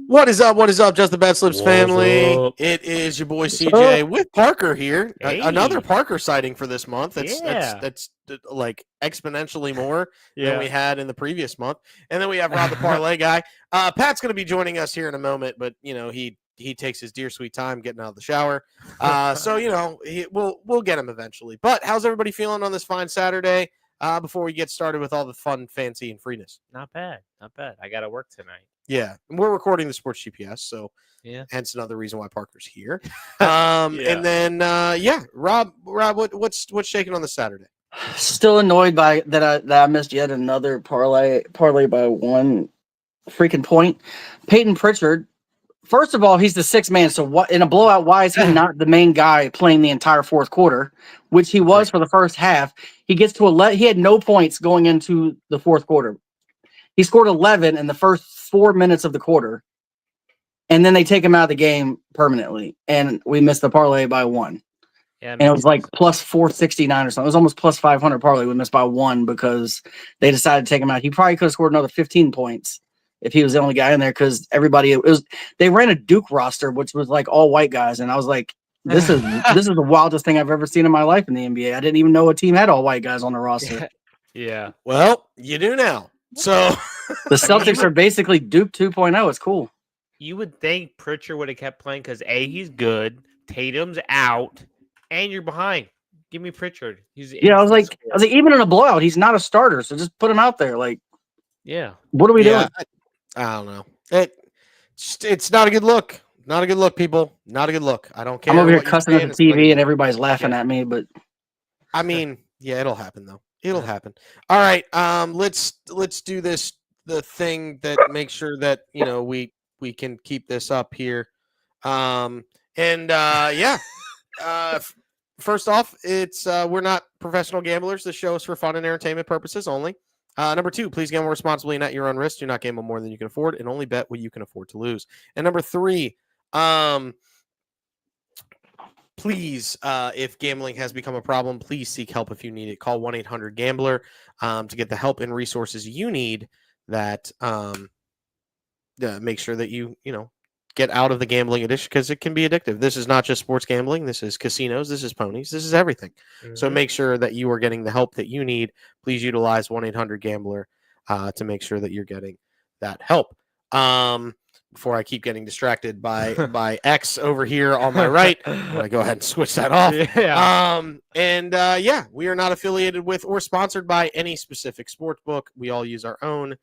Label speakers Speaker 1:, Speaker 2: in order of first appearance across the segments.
Speaker 1: What is up? What is up? Just the Betslips family.
Speaker 2: Up?
Speaker 1: It is your boy CJ with Parker here. Another
Speaker 2: Hey.
Speaker 1: Parker sighting for this month. That's
Speaker 2: Yeah.
Speaker 1: like exponentially more than
Speaker 2: Yeah.
Speaker 1: we had in the previous month. And then we have Rob the Parlay guy. Pat's going to be joining us here in a moment, but he takes his dear sweet time getting out of the shower. So we'll get him eventually. But how's everybody feeling on this fine Saturday? Before we get started with all the fun, fancy, and freeness.
Speaker 2: Not bad. Not bad. I got to work tonight.
Speaker 1: Yeah, and we're recording the Sports GPS, so
Speaker 2: Yeah.
Speaker 1: hence another reason why Parker's here. And then Rob, what's shaking on the Saturday?
Speaker 3: Still annoyed by that I missed yet another parlay by one freaking point. Peyton Pritchard. First of all, he's the sixth man. So what in a blowout? Why is he not the main guy playing the entire fourth quarter, which he was for the first half? He gets to 11. He had no points going into the fourth quarter. He scored 11 in the first 4 minutes of the quarter, and then they take him out of the game permanently. And we missed the parlay by one. Yeah, and it was like plus 469 or something. It was almost plus 500 parlay. We missed by one because they decided to take him out. He probably could have scored another 15 points if he was the only guy in there because they ran a Duke roster, which was like all white guys. And I was like, this is the wildest thing I've ever seen in my life in the NBA. I didn't even know a team had all white guys on the roster.
Speaker 2: Yeah.
Speaker 1: Well, you do now. So
Speaker 3: the Celtics are basically Duke 2.0. It's cool.
Speaker 2: You would think Pritchard would have kept playing because he's good. Tatum's out, and you're behind. Give me Pritchard.
Speaker 3: I was like, even in a blowout, he's not a starter. So just put him out there. Like,
Speaker 2: yeah.
Speaker 3: What are we doing?
Speaker 1: I don't know. It's not a good look. Not a good look, people. Not a good look. I don't care.
Speaker 3: I'm over here cussing at the TV, and everybody's laughing at me. But
Speaker 1: I mean, yeah, it'll happen though. It'll happen. All right. Let's do this. The thing that makes sure that we can keep this up here. First off, it's we're not professional gamblers. The show is for fun and entertainment purposes only. Number 2, please gamble responsibly and at your own risk. Do not gamble more than you can afford, and only bet what you can afford to lose. And number 3, please, if gambling has become a problem, please seek help if you need it. Call 1-800-GAMBLER to get the help and resources you need that make sure that you get out of the gambling addiction, because it can be addictive. This is not just sports gambling. This is casinos. This is ponies. This is everything. Mm-hmm. So make sure that you are getting the help that you need. Please utilize 1-800-GAMBLER to make sure that you're getting that help. Before I keep getting distracted by X over here on my right, I'm going to go ahead and switch that off. Yeah. We are not affiliated with or sponsored by any specific sports book. We all use our own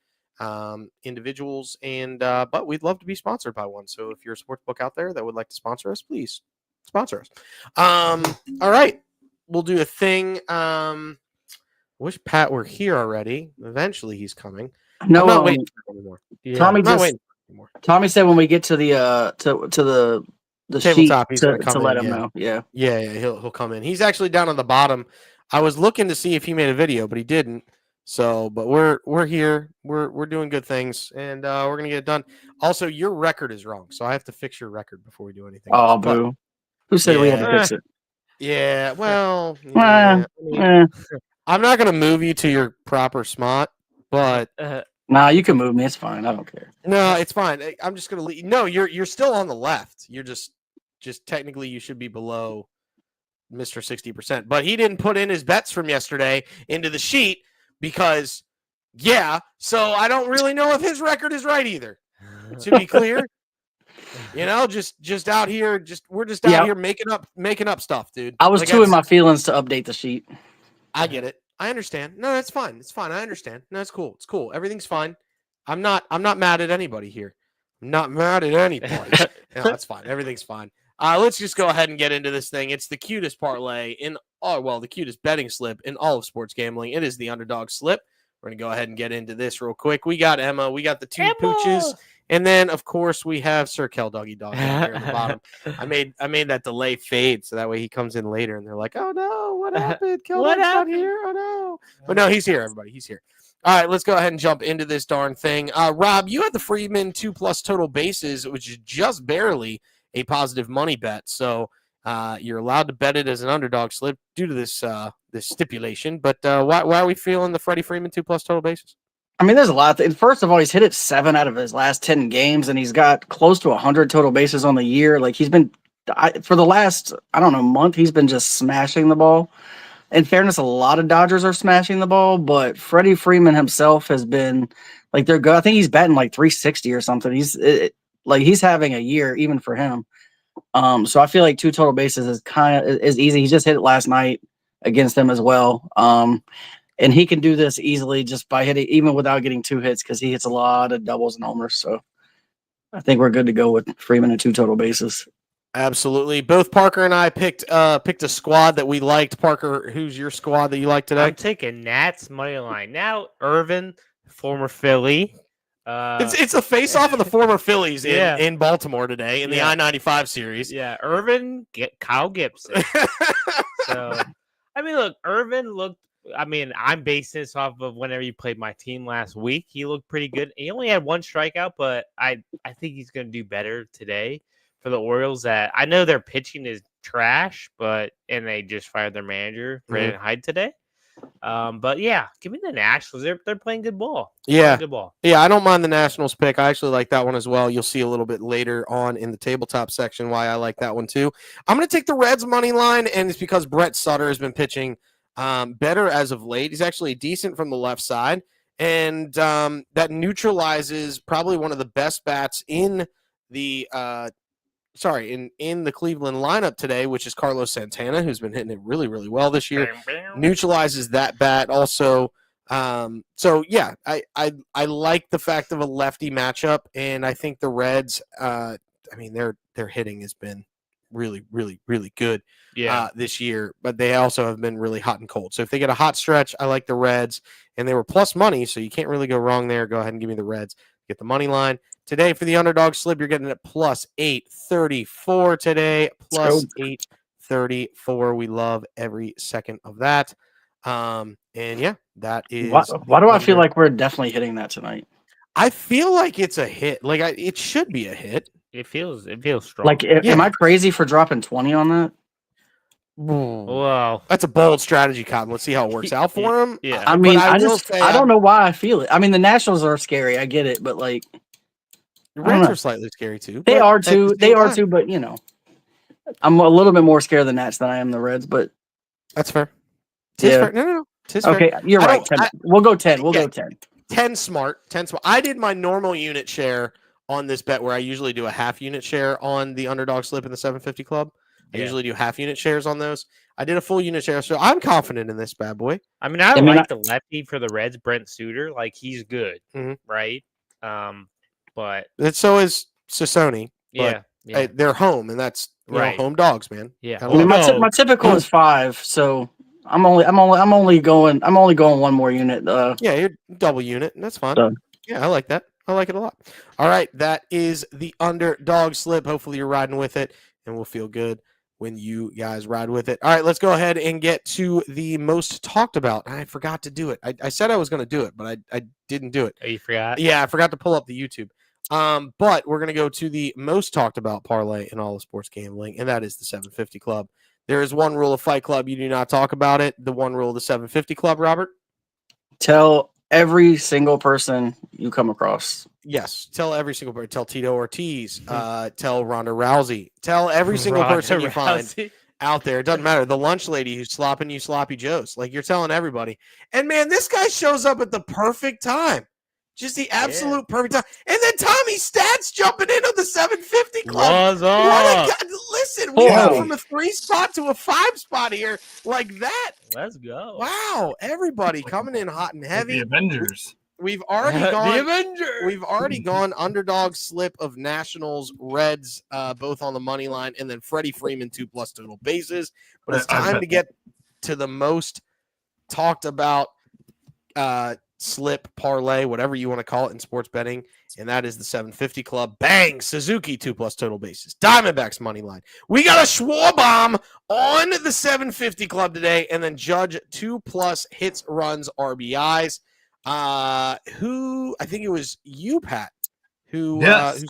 Speaker 1: individuals, and but we'd love to be sponsored by one. So if you're a sports book out there that would like to sponsor us, please sponsor us. All right. We'll do a thing. Wish Pat were here already. Eventually he's coming.
Speaker 3: No,
Speaker 1: I'm not waiting for him anymore.
Speaker 3: Yeah. Tommy said when we get to the the
Speaker 1: tabletop,
Speaker 3: sheet to let him know. Yeah.
Speaker 1: He'll come in. He's actually down on the bottom. I was looking to see if he made a video, but he didn't. So, but we're here. We're doing good things, and we're gonna get it done. Also, your record is wrong, so I have to fix your record before we do anything.
Speaker 3: Oh, boo! Who said we had to fix it?
Speaker 1: Yeah. Well, I'm not gonna move you to your proper spot, but.
Speaker 3: Nah, you can move me. It's fine. I don't care.
Speaker 1: No, it's fine. I'm just gonna leave. No, you're still on the left. You're just technically you should be below Mr. 60%. But he didn't put in his bets from yesterday into the sheet because, so I don't really know if his record is right either. To be clear, just out here, we're just out here making up stuff, dude.
Speaker 3: I was too in my feelings to update the sheet.
Speaker 1: I get it. I understand. No, that's fine. It's fine. I understand. No, it's cool. It's cool. Everything's fine. I'm not mad at anybody here. I'm not mad at anybody. No, that's fine. Everything's fine. Let's just go ahead and get into this thing. It's the cutest parlay the cutest betting slip in all of sports gambling. It is the Underdog Slip. We're going to go ahead and get into this real quick. We got Emma. We got the two pooches. And then, of course, we have Sir Kel Doggy Dog down here at the bottom. I made that delay fade so that way he comes in later and they're like, oh, no, what happened? Kel Dog's not here? Oh, no. But no, he's here, everybody. He's here. All right, let's go ahead and jump into this darn thing. Rob, you had the Freeman 2+ total bases, which is just barely a positive money bet. So you're allowed to bet it as an underdog slip due to this this stipulation. But why are we feeling the Freddie Freeman 2+ total bases?
Speaker 3: I mean, there's a lot. First of all, he's hit it 7 out of his last 10 games, and he's got close to 100 total bases on the year. Like he's been, for the last month, he's been just smashing the ball. In fairness, a lot of Dodgers are smashing the ball, but Freddie Freeman himself has been like they're good. I think he's batting like 360 or something. He's having a year even for him. So I feel like 2 total bases is easy. He just hit it last night against them as well. And he can do this easily just by hitting, even without getting 2 hits, because he hits a lot of doubles and homers. So I think we're good to go with Freeman and 2 total bases.
Speaker 1: Absolutely. Both Parker and I picked a squad that we liked. Parker, who's your squad that you like today?
Speaker 2: I'm taking Nats money line. Now, Irvin, former Philly.
Speaker 1: It's a face-off of the former Phillies in Baltimore today in the I-95 series.
Speaker 2: Yeah, Irvin, Kyle Gibson. So, I mean, look, Irvin looked. I mean, I'm basing this off of whenever he played my team last week. He looked pretty good. He only had 1 strikeout, but I think he's going to do better today for the Orioles. That I know their pitching is trash, and they just fired their manager, Brandon Hyde, today. But yeah, give me the Nationals. They're playing good ball.
Speaker 1: Yeah,
Speaker 2: good ball.
Speaker 1: Yeah, I don't mind the Nationals pick. I actually like that one as well. You'll see a little bit later on in the tabletop section why I like that one too. I'm going to take the Reds money line, and it's because Brett Sutter has been pitching better as of late. He's actually decent from the left side, and that neutralizes probably one of the best bats in the in the Cleveland lineup today, which is Carlos Santana, who's been hitting it really, really well this year. Neutralizes that bat also. So yeah, I like the fact of a lefty matchup, and I think the Reds, their hitting has been really, really, really good this year, but they also have been really hot and cold. So if they get a hot stretch, I like the Reds, and they were plus money, so you can't really go wrong there. Go ahead and give me the Reds. Get the money line. Today for the underdog slip, you're getting it plus 834 today. Plus 834. We love every second of that. And yeah, that is.
Speaker 3: Why do I feel like we're definitely hitting that tonight?
Speaker 1: I feel like it's a hit. Like it should be a hit.
Speaker 2: It feels strong.
Speaker 3: Like, am I crazy for dropping 20 on that?
Speaker 2: Well,
Speaker 1: that's a bold strategy, Cotton. Let's see how it works out for him.
Speaker 2: Yeah,
Speaker 3: I mean, I don't know why I feel it. I mean, the Nationals are scary. I get it, but like,
Speaker 1: the Reds are slightly scary too.
Speaker 3: They are too. But you know, I'm a little bit more scared of the Nats than I am the Reds. But
Speaker 1: that's fair. Fair. No.
Speaker 3: Okay,
Speaker 1: fair.
Speaker 3: You're right. We'll go 10. We'll go 10.
Speaker 1: 10 smart. I did my normal unit share on this bet where I usually do a half unit share on the underdog slip in the 750 club. I usually do half unit shares on those. I did a full unit share, so I'm confident in this bad boy.
Speaker 2: I mean, I like the lefty for the Reds, Brent Suter. Like, he's good, right? But
Speaker 1: so is Sassoni.
Speaker 2: Yeah.
Speaker 1: They're home, and that's home dogs, man.
Speaker 2: Yeah.
Speaker 3: I mean, my typical is 5, so I'm only going one more unit.
Speaker 1: Yeah, you're double unit, and that's fine. Yeah, I like that. I like it a lot. All right, that is the underdog slip. Hopefully, you're riding with it, and we'll feel good when you guys ride with it. All right, let's go ahead and get to the most talked about. I forgot to do it. I said I was going to do it, but I didn't do it.
Speaker 2: Oh, you forgot?
Speaker 1: Yeah, I forgot to pull up the YouTube. But we're going to go to the most talked about parlay in all of sports gambling, and that is the 750 Club. There is one rule of Fight Club. You do not talk about it. The one rule of the 750 Club, Robert?
Speaker 3: Tell every single person you come across.
Speaker 1: Yes. Tell every single person. Tell Tito Ortiz. Tell Ronda Rousey. Tell every single person you find out there. It doesn't matter. The lunch lady who's slopping you sloppy joes. Like, you're telling everybody. And, man, this guy shows up at the perfect time. Just the absolute perfect time. And then Tommy Stats jumping in on the 750 Club.
Speaker 2: What's up?
Speaker 1: Listen, we went from a 3 spot to a 5 spot here like that.
Speaker 2: Let's go.
Speaker 1: Wow. Everybody coming in hot and heavy.
Speaker 4: The Avengers.
Speaker 1: We've already gone.
Speaker 2: The Avengers.
Speaker 1: We've already gone underdog slip of Nationals, Reds, both on the money line, and then Freddie Freeman 2+ total bases. But it's time to get to the most talked about slip, parlay, whatever you want to call it in sports betting, and that is the 750 Club. Bang! Suzuki 2+ total bases. Diamondbacks money line. We got a Schwarbomb on the 750 Club today, and then Judge 2+ hits, runs, RBIs. Who I think it was you, Pat, who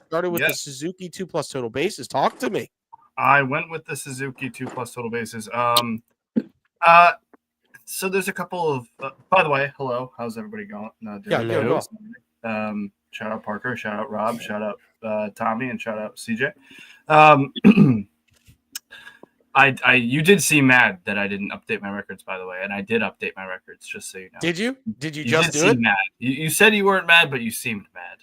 Speaker 1: started with the Suzuki 2+ total bases. Talk to me.
Speaker 4: I went with the Suzuki 2+ total bases. So there's a couple of. By the way, hello. How's everybody going?
Speaker 1: Yeah, go.
Speaker 4: Shout out Parker. Shout out Rob. Shout out Tommy, and shout out CJ. You did seem mad that I didn't update my records, by the way, and I did update my records, just so you know.
Speaker 1: Did you? Did you
Speaker 4: You
Speaker 1: just
Speaker 4: did
Speaker 1: do it?
Speaker 4: seem mad. You said you weren't mad, but you seemed mad.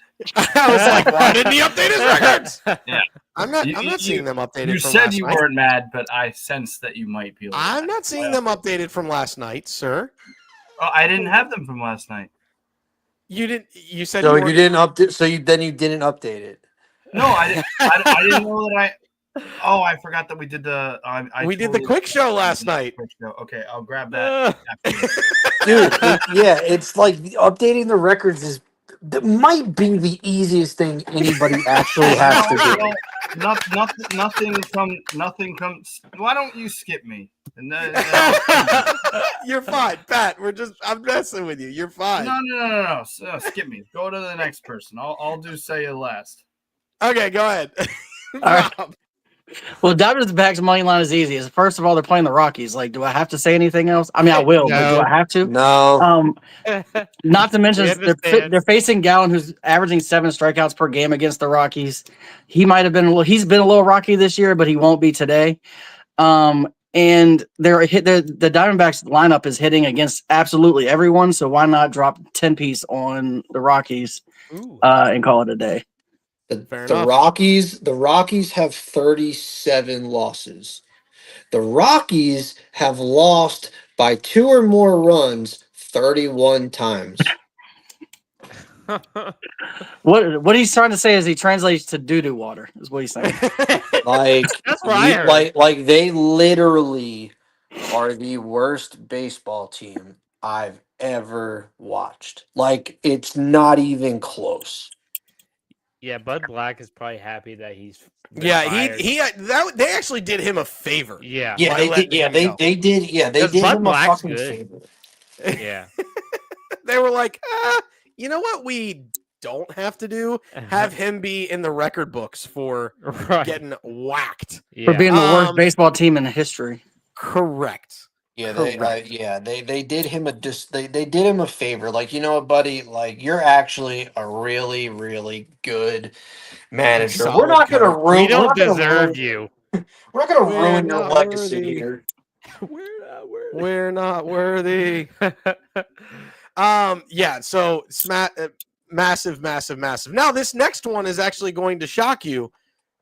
Speaker 1: I was like, why didn't he update his records?
Speaker 4: Yeah.
Speaker 1: I'm not seeing them updated.
Speaker 4: You
Speaker 1: from
Speaker 4: said
Speaker 1: last
Speaker 4: you
Speaker 1: night.
Speaker 4: weren't mad, but I sensed that you might be.
Speaker 1: I'm not seeing them updated from last night, sir.
Speaker 4: Oh, I didn't have them from last night.
Speaker 1: You didn't. You said
Speaker 5: So
Speaker 1: you
Speaker 5: you didn't update. So you didn't update it.
Speaker 4: No, I didn't. I didn't know that I. Oh, I forgot that we did the.
Speaker 1: We did the quick show last night.
Speaker 4: Quick show. Okay, I'll grab that.
Speaker 5: Dude, it's like updating the records that might be the easiest thing anybody actually has to do.
Speaker 4: Nothing comes. Why don't you skip me? And then,
Speaker 1: You're fine, Pat. I'm messing with you. You're fine.
Speaker 4: No. So, skip me. Go to the next person. I'll do say it last.
Speaker 1: Okay, go ahead.
Speaker 3: All right. Well, Diamondbacks money line is easy. First of all, they're playing the Rockies. Like, do I have to say anything else? I mean, I will, but do I have to?
Speaker 5: No.
Speaker 3: Not to mention
Speaker 2: We
Speaker 3: they're facing Gallen, who's averaging 7 strikeouts per game against the Rockies. He's been a little rocky this year, but he won't be today. And the Diamondbacks lineup is hitting against absolutely everyone. So why not drop 10 piece on the Rockies and call it a day?
Speaker 5: The Rockies have 37 losses. The Rockies have lost by 2 or more runs 31 times.
Speaker 3: What he's trying to say is he translates to doo-doo water, is what he's saying.
Speaker 5: Like,
Speaker 2: That's what I heard.
Speaker 5: like they literally are the worst baseball team I've ever watched. Like, it's not even close.
Speaker 2: Yeah, Bud Black is probably happy that he's.
Speaker 1: Yeah,
Speaker 2: fired.
Speaker 1: they actually did him a favor.
Speaker 2: Yeah.
Speaker 5: Yeah, they did. Yeah, they did. Yeah, they did
Speaker 2: Bud
Speaker 5: him a
Speaker 2: Black's
Speaker 5: fucking
Speaker 2: good.
Speaker 5: favor.
Speaker 2: Yeah.
Speaker 1: They were like, you know what we don't have to do? Have him be in the record books for
Speaker 2: Right.
Speaker 1: getting whacked.
Speaker 2: Yeah.
Speaker 3: For being the worst baseball team in history.
Speaker 1: Correct.
Speaker 5: Yeah,
Speaker 1: Correct.
Speaker 5: they did him they did him a favor. Like, you know what, buddy? Like, you're actually a really, really good manager.
Speaker 1: Solid
Speaker 5: We're not gonna
Speaker 1: coach.
Speaker 5: ruin.
Speaker 2: We don't
Speaker 5: we're not gonna
Speaker 2: deserve
Speaker 5: ruin-
Speaker 2: you.
Speaker 5: We're not gonna
Speaker 1: We're
Speaker 5: ruin your
Speaker 1: not
Speaker 5: legacy
Speaker 1: worthy.
Speaker 5: here.
Speaker 1: We're not worthy. Yeah, so massive. Now, this next one is actually going to shock you,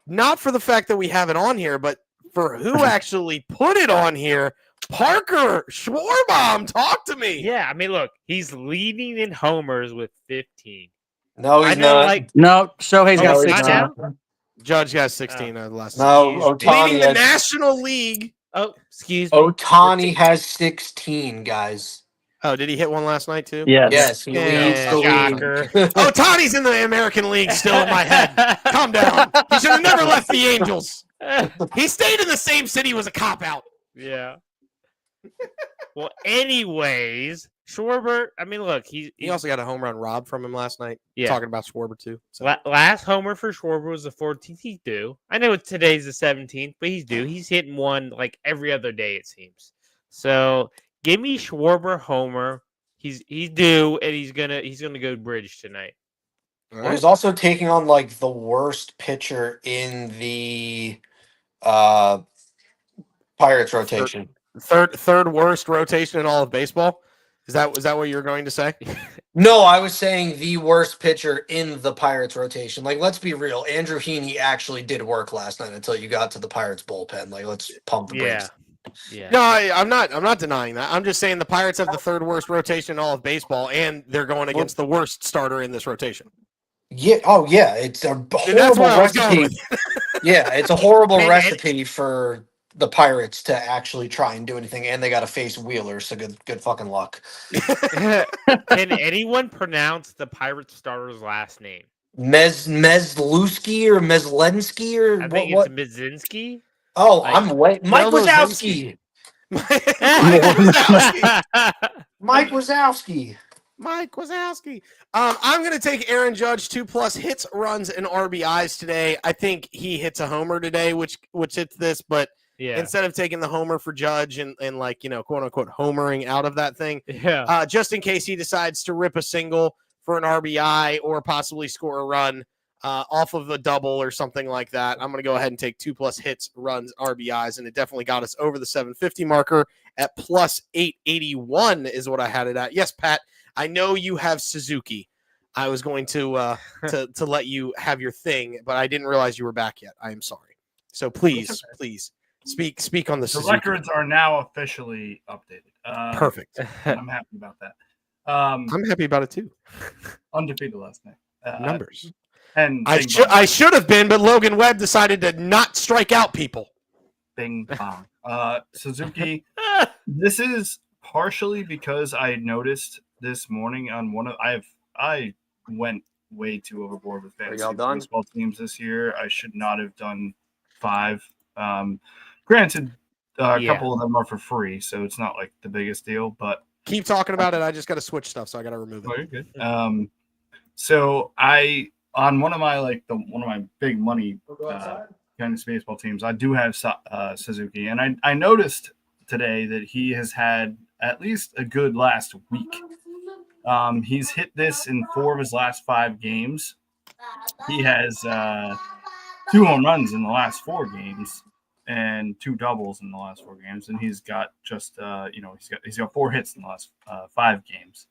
Speaker 1: not for the fact that we have it on here, but for who actually put it on here. Parker Schwarbaum, talk to me.
Speaker 2: Yeah, I mean, look, he's leading in homers with 15.
Speaker 5: No,
Speaker 2: I
Speaker 5: he's
Speaker 2: know,
Speaker 5: not.
Speaker 2: like,
Speaker 3: No, Shohei's got
Speaker 2: Oh,
Speaker 3: 6
Speaker 2: not
Speaker 3: now.
Speaker 2: now?
Speaker 1: Judge has 16 out of the last.
Speaker 5: No,
Speaker 2: He's
Speaker 5: Ohtani
Speaker 1: Leading the
Speaker 5: has,
Speaker 1: National League.
Speaker 2: oh, excuse me.
Speaker 5: Ohtani has 16, guys.
Speaker 1: Oh, did he hit one last night too?
Speaker 5: Yes, he
Speaker 1: Yeah,
Speaker 5: leads the
Speaker 2: shocker.
Speaker 5: league.
Speaker 1: Ohtani's in the American League still in my head. Calm down. He should have never left the Angels. He stayed in the same city was a cop out.
Speaker 2: Yeah. Well, anyways, Schwarber, I mean, look,
Speaker 1: He also got a home run robbed from him last night.
Speaker 2: Yeah.
Speaker 1: Talking about Schwarber too. So.
Speaker 2: Last homer for Schwarber was the 14th. He's due. I know today's the 17th, but he's due. He's hitting one like every other day, it seems. So give me Schwarber homer. He's due, and he's gonna go bridge tonight.
Speaker 5: Well, he's also taking on like the worst pitcher in the Pirates rotation.
Speaker 1: Third worst rotation in all of baseball. Was that what you were going to say?
Speaker 5: No, I was saying the worst pitcher in the Pirates rotation. Like, let's be real. Andrew Heaney actually did work last night until you got to the Pirates bullpen. Like, let's pump the brakes.
Speaker 2: Yeah.
Speaker 1: No, I'm not denying that. I'm just saying the Pirates have the third worst rotation in all of baseball, and they're going against the worst starter in this rotation.
Speaker 5: Yeah. Oh, yeah. It's a
Speaker 1: And that's
Speaker 5: horrible
Speaker 1: what I was going
Speaker 5: recipe. Yeah, it's a horrible
Speaker 2: And-
Speaker 5: recipe for the Pirates to actually try and do anything, and they got to face Wheeler. So good fucking luck.
Speaker 2: Can anyone pronounce the Pirate starter's last name?
Speaker 5: Mezlewski or Mezlensky or
Speaker 2: I think
Speaker 5: what?
Speaker 2: it's Midzinski.
Speaker 5: Oh,
Speaker 2: like-
Speaker 5: I'm wait. Mike
Speaker 1: Melozowski.
Speaker 5: Wazowski.
Speaker 1: Mike
Speaker 5: Mike Wazowski.
Speaker 1: Wazowski. I'm going to take Aaron Judge 2+ hits, runs, and RBIs today. I think he hits a homer today, which hits this, but
Speaker 2: Yeah.
Speaker 1: instead of taking the homer for Judge and like, quote unquote homering out of that thing,
Speaker 2: Yeah.
Speaker 1: just in case he decides to rip a single for an RBI or possibly score a run off of a double or something like that. I'm going to go ahead and take 2+ hits, runs, RBIs, and it definitely got us over the 750 marker at plus 881 is what I had it at. Yes, Pat, I know you have Suzuki. I was going to let you have your thing, but I didn't realize you were back yet. I am sorry. So please speak on the
Speaker 4: The
Speaker 1: Suzuki.
Speaker 4: records are now officially updated.
Speaker 1: Perfect.
Speaker 4: I'm happy about that.
Speaker 1: I'm happy about it too.
Speaker 4: Undefeated last night.
Speaker 1: Numbers.
Speaker 4: And
Speaker 1: I should have been, but Logan Webb decided to not strike out people.
Speaker 4: Bing bong. Suzuki. This is partially because I noticed this morning on one of I went way too overboard with fantasy baseball teams this year. I should not have done 5. Granted, a couple of them are for free, so it's not like the biggest deal. But
Speaker 1: keep talking about it. I just got to switch stuff, so I got to remove it.
Speaker 4: Oh, you're good. So I on one of my one of my big money fantasy baseball teams, I do have Suzuki, and I noticed today that he has had at least a good last week. He's hit this in 4 of his last 5 games. He has 2 home runs in the last 4 games and 2 doubles in the last 4 games, and he's got just he's got 4 hits in the last 5 games.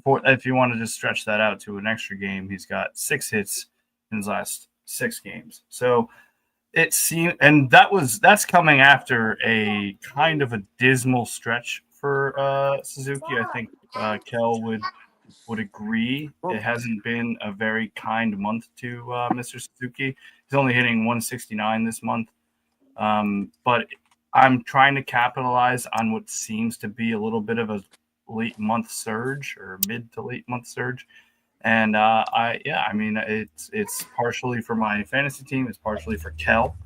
Speaker 4: If you want to just stretch that out to an extra game, he's got 6 hits in his last 6 games. So it seemed, and that's coming after a kind of a dismal stretch for Suzuki. I think Kel would agree. It hasn't been a very kind month to Mr. Suzuki. He's only hitting 169 this month. But I'm trying to capitalize on what seems to be a little bit of a late month surge or mid to late month surge. And it's partially for my fantasy team. It's partially for Kel.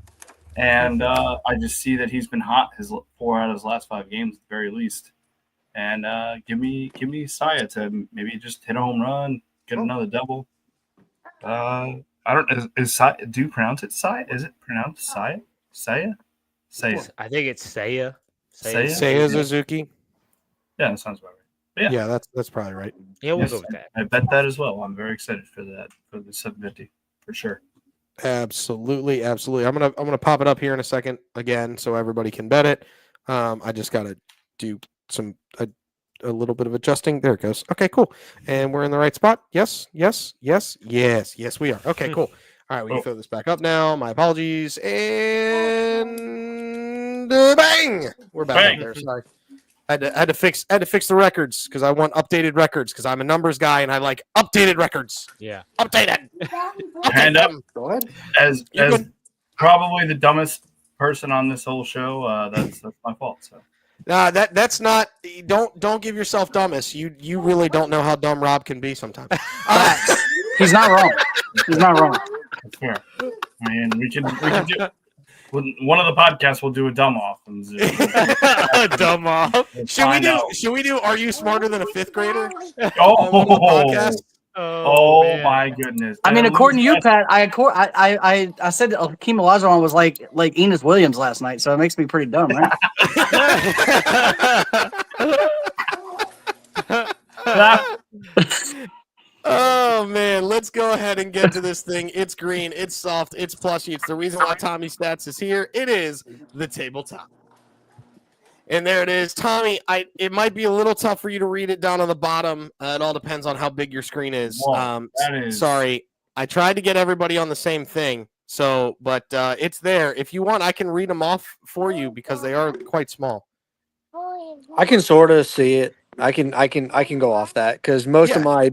Speaker 4: And I just see that he's been hot his 4 out of his last 5 games at the very least. And give me Saya to maybe just hit a home run, get another double. I don't. Is Saya, do you pronounce it Saya? Is it pronounced Saya? Saya?
Speaker 2: I think it's Saya.
Speaker 1: Seiya Suzuki.
Speaker 4: Yeah, that sounds about right.
Speaker 1: Yeah, that's probably right.
Speaker 2: Yeah, we'll go with that.
Speaker 4: I bet that as well. I'm very excited for that, for the 750 for sure.
Speaker 1: Absolutely. I'm gonna pop it up here in a second again so everybody can bet it. I just gotta do a little bit of adjusting. There it goes. Okay, cool. And we're in the right spot. Yes, we are. Okay, cool. All right, we can throw this back up now. My apologies. And bang! We're back up there. Sorry. I had to fix the records because I want updated records because I'm a numbers guy and I like updated records.
Speaker 2: Yeah.
Speaker 1: Updated.
Speaker 4: Hand up.
Speaker 1: Go ahead.
Speaker 4: As probably the dumbest person on this whole show, that's my fault. So.
Speaker 1: That's not. Don't give yourself dumbest. You really don't know how dumb Rob can be sometimes.
Speaker 3: He's not wrong. He's not wrong.
Speaker 4: That's fair. I mean, we can do. One of the podcasts will do a dumb off.
Speaker 2: Dumb off.
Speaker 1: Should we do? Are you smarter than a 5th grader?
Speaker 4: Oh my goodness!
Speaker 3: I mean, according to you, Pat, I said that Hakeem Olajuwon was like Enos Williams last night, so it makes me pretty dumb, right?
Speaker 1: Oh man, let's go ahead and get to this thing. It's green, it's soft, it's plushy. It's the reason why Tommy Stats is here. It is the tabletop. And there it is. Tommy, it might be a little tough for you to read it down on the bottom. It all depends on how big your screen is.
Speaker 4: Whoa,
Speaker 1: Sorry. I tried to get everybody on the same thing. But it's there. If you want, I can read them off for you because they are quite small.
Speaker 5: I can sort of see it. I can go off that because most of my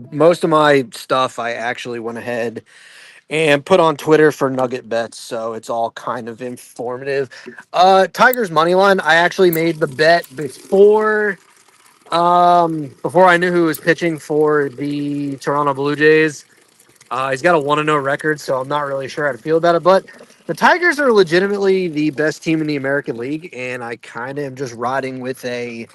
Speaker 5: stuff I actually went ahead and put on Twitter for Nugget bets, so it's all kind of informative. Tigers money line. I actually made the bet before I knew who was pitching for the Toronto Blue Jays. He's got a 1-0 record, so I'm not really sure how to feel about it. But the Tigers are legitimately the best team in the American League, and I kind of am just riding with a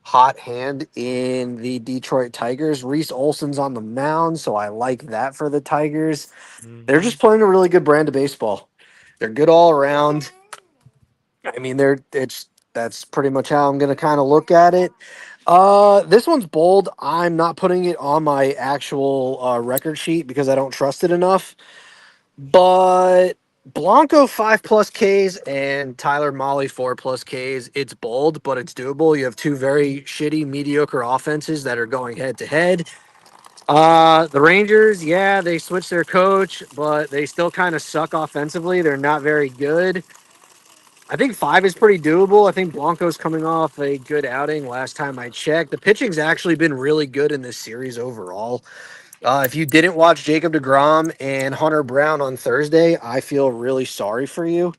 Speaker 5: hot hand in the Detroit Tigers. Reese Olson's on the mound, so I like that for the Tigers. They're just playing a really good brand of baseball. They're good all around. I mean, that's pretty much how I'm gonna kind of look at it. This one's bold. I'm not putting it on my actual record sheet because I don't trust it enough. But Blanco 5+ Ks and Tyler Molly 4+ Ks. It's bold, but it's doable. You have two very shitty, mediocre offenses that are going head to head. The Rangers, yeah, they switched their coach, but they still kind of suck offensively. They're not very good. I think 5 is pretty doable. I think Blanco's coming off a good outing last time I checked. The pitching's actually been really good in this series overall. If you didn't watch Jacob deGrom and Hunter Brown on Thursday, I feel really sorry for you.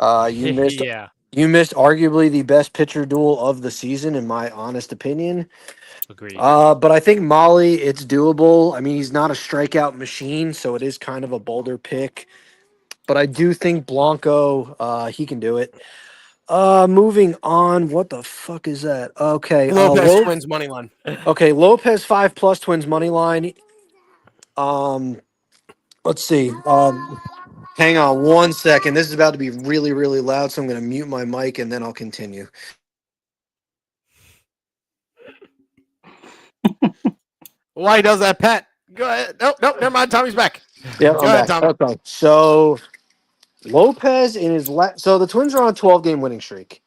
Speaker 5: You missed
Speaker 2: Yeah,
Speaker 5: you missed arguably the best pitcher duel of the season, in my honest opinion.
Speaker 2: agreed.
Speaker 5: But I think Molly, it's doable. I mean, he's not a strikeout machine, so it is kind of a bolder pick. But I do think Blanco, he can do it. Moving on. What the fuck is that? Okay.
Speaker 1: Lopez Twins money line.
Speaker 5: Okay. Lopez 5+ Twins money line. Let's see. Hang on 1 second. This is about to be really, really loud, so I'm going to mute my mic and then I'll continue.
Speaker 1: Why he does that, Pat? Go ahead. Nope, never mind. Tommy's back.
Speaker 5: Yeah,
Speaker 1: Go ahead, Tommy.
Speaker 5: Okay. So Lopez in his so the Twins are on a 12-game winning streak.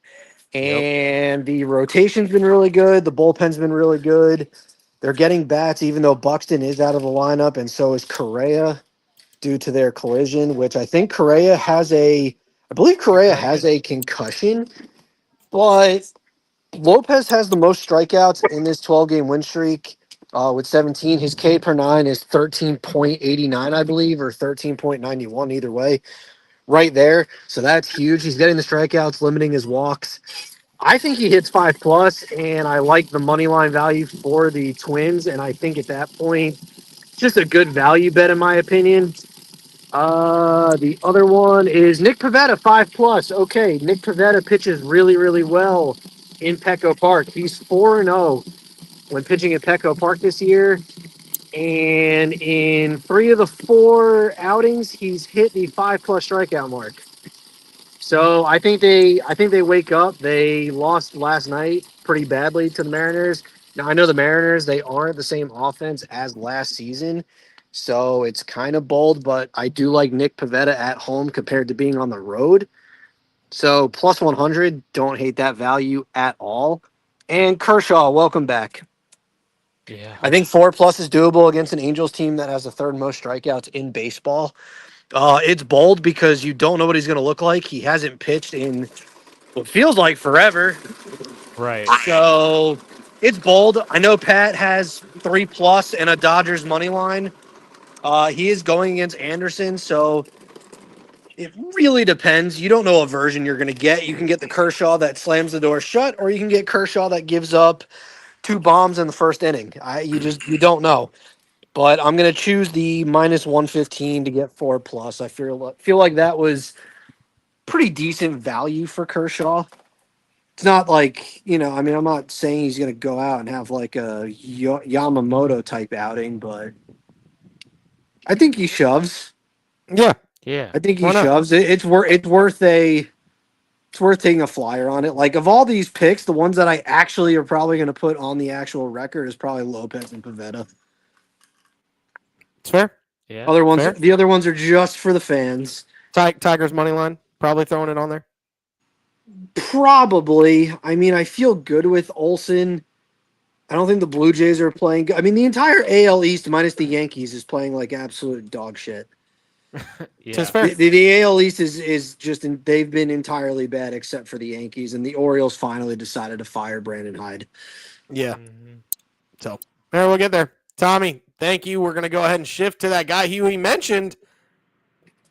Speaker 5: And the rotation's been really good. The bullpen's been really good. They're getting bats, even though Buxton is out of the lineup, and so is Correa due to their collision, which I think I believe Correa has a concussion, but Lopez has the most strikeouts in this 12-game win streak with 17. His K per 9 is 13.89, I believe, or 13.91, either way, right there. So that's huge. He's getting the strikeouts, limiting his walks. I think he hits 5+, and I like the money line value for the Twins. And I think at that point, just a good value bet, in my opinion. The other one is Nick Pivetta 5+. Okay, Nick Pivetta pitches really, really well in Petco Park. He's 4-0 when pitching at Petco Park this year. And in 3 of the 4 outings, he's hit the 5+ strikeout mark. So I think they wake up. They lost last night pretty badly to the Mariners. Now I know the Mariners, they aren't the same offense as last season. So it's kind of bold, but I do like Nick Pivetta at home compared to being on the road. So plus 100, don't hate that value at all. And Kershaw, welcome back.
Speaker 2: Yeah.
Speaker 5: I think 4+ is doable against an Angels team that has the 3rd most strikeouts in baseball. It's bold because you don't know what he's going to look like. He hasn't pitched in what feels like forever.
Speaker 2: Right.
Speaker 5: So it's bold. I know Pat has 3+ and a Dodgers money line. He is going against Anderson, so it really depends. You don't know a version you're going to get. You can get the Kershaw that slams the door shut, or you can get Kershaw that gives up 2 bombs in the first inning. You don't know. But I'm going to choose the minus 115 to get 4+. I feel like that was pretty decent value for Kershaw. It's not like, I mean, I'm not saying he's going to go out and have like a Yamamoto type outing, but I think he shoves.
Speaker 1: Yeah.
Speaker 2: Yeah.
Speaker 5: I think he
Speaker 1: Why not?
Speaker 5: shoves. It's worth taking a flyer on it. Like of all these picks, the ones that I actually are probably going to put on the actual record is probably Lopez and Pivetta.
Speaker 1: It's fair.
Speaker 2: Yeah.
Speaker 1: Fair.
Speaker 5: The other ones are just for the fans.
Speaker 1: Tigers money line. Probably throwing it on there.
Speaker 5: Probably. I mean, I feel good with Olsen. I don't think the Blue Jays are playing good. I mean, the entire AL East minus the Yankees is playing like absolute dog shit.
Speaker 2: Yeah.
Speaker 1: Just fair.
Speaker 5: The AL East is just they've been entirely bad except for the Yankees, and the Orioles finally decided to fire Brandon Hyde.
Speaker 1: Yeah.
Speaker 2: Mhm.
Speaker 1: So, all right, we'll get there. Tommy, thank you. We're going to go ahead and shift to that guy he mentioned.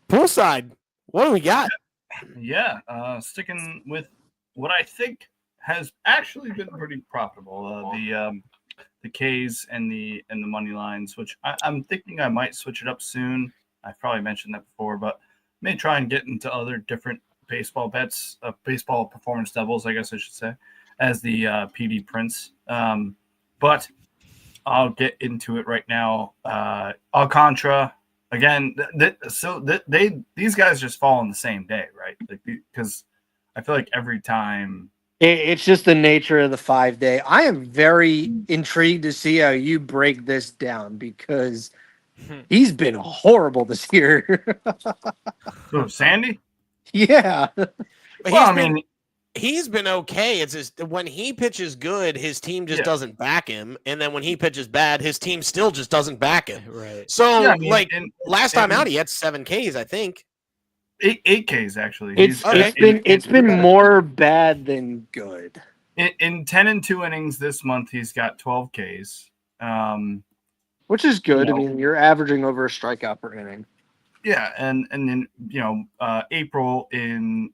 Speaker 1: Poolside. What do we got?
Speaker 4: Yeah, sticking with what I think has actually been pretty profitable. The K's and the money lines, which I'm thinking I might switch it up soon. I've probably mentioned that before, but may try and get into other different baseball bets, baseball performance doubles, I guess I should say, as the PD Prince. But I'll get into it right now. Alcantara. Again, these guys just fall on the same day, right? Like because I feel like every time.
Speaker 5: It's just the nature of the 5-day. I am very intrigued to see how you break this down because he's been horrible this year.
Speaker 4: So Sandy?
Speaker 5: Yeah.
Speaker 1: But
Speaker 4: Well, I mean,
Speaker 1: he's been okay. It's just when he pitches good, his team just
Speaker 4: Yeah.
Speaker 1: doesn't back him, and then when he pitches bad, his team still just doesn't back him.
Speaker 2: Right.
Speaker 1: So,
Speaker 4: yeah, I mean,
Speaker 1: like
Speaker 4: and-
Speaker 1: last time
Speaker 4: and
Speaker 1: out, he had 7 Ks, I think.
Speaker 4: 8 Ks actually.
Speaker 1: Okay.
Speaker 5: It's been more bad than good.
Speaker 4: In 10 and 2 innings this month. He's got 12 Ks.
Speaker 5: Which is good.
Speaker 4: You
Speaker 5: I
Speaker 4: know.
Speaker 5: mean, you're averaging over a strikeout per inning.
Speaker 4: Yeah, and then April in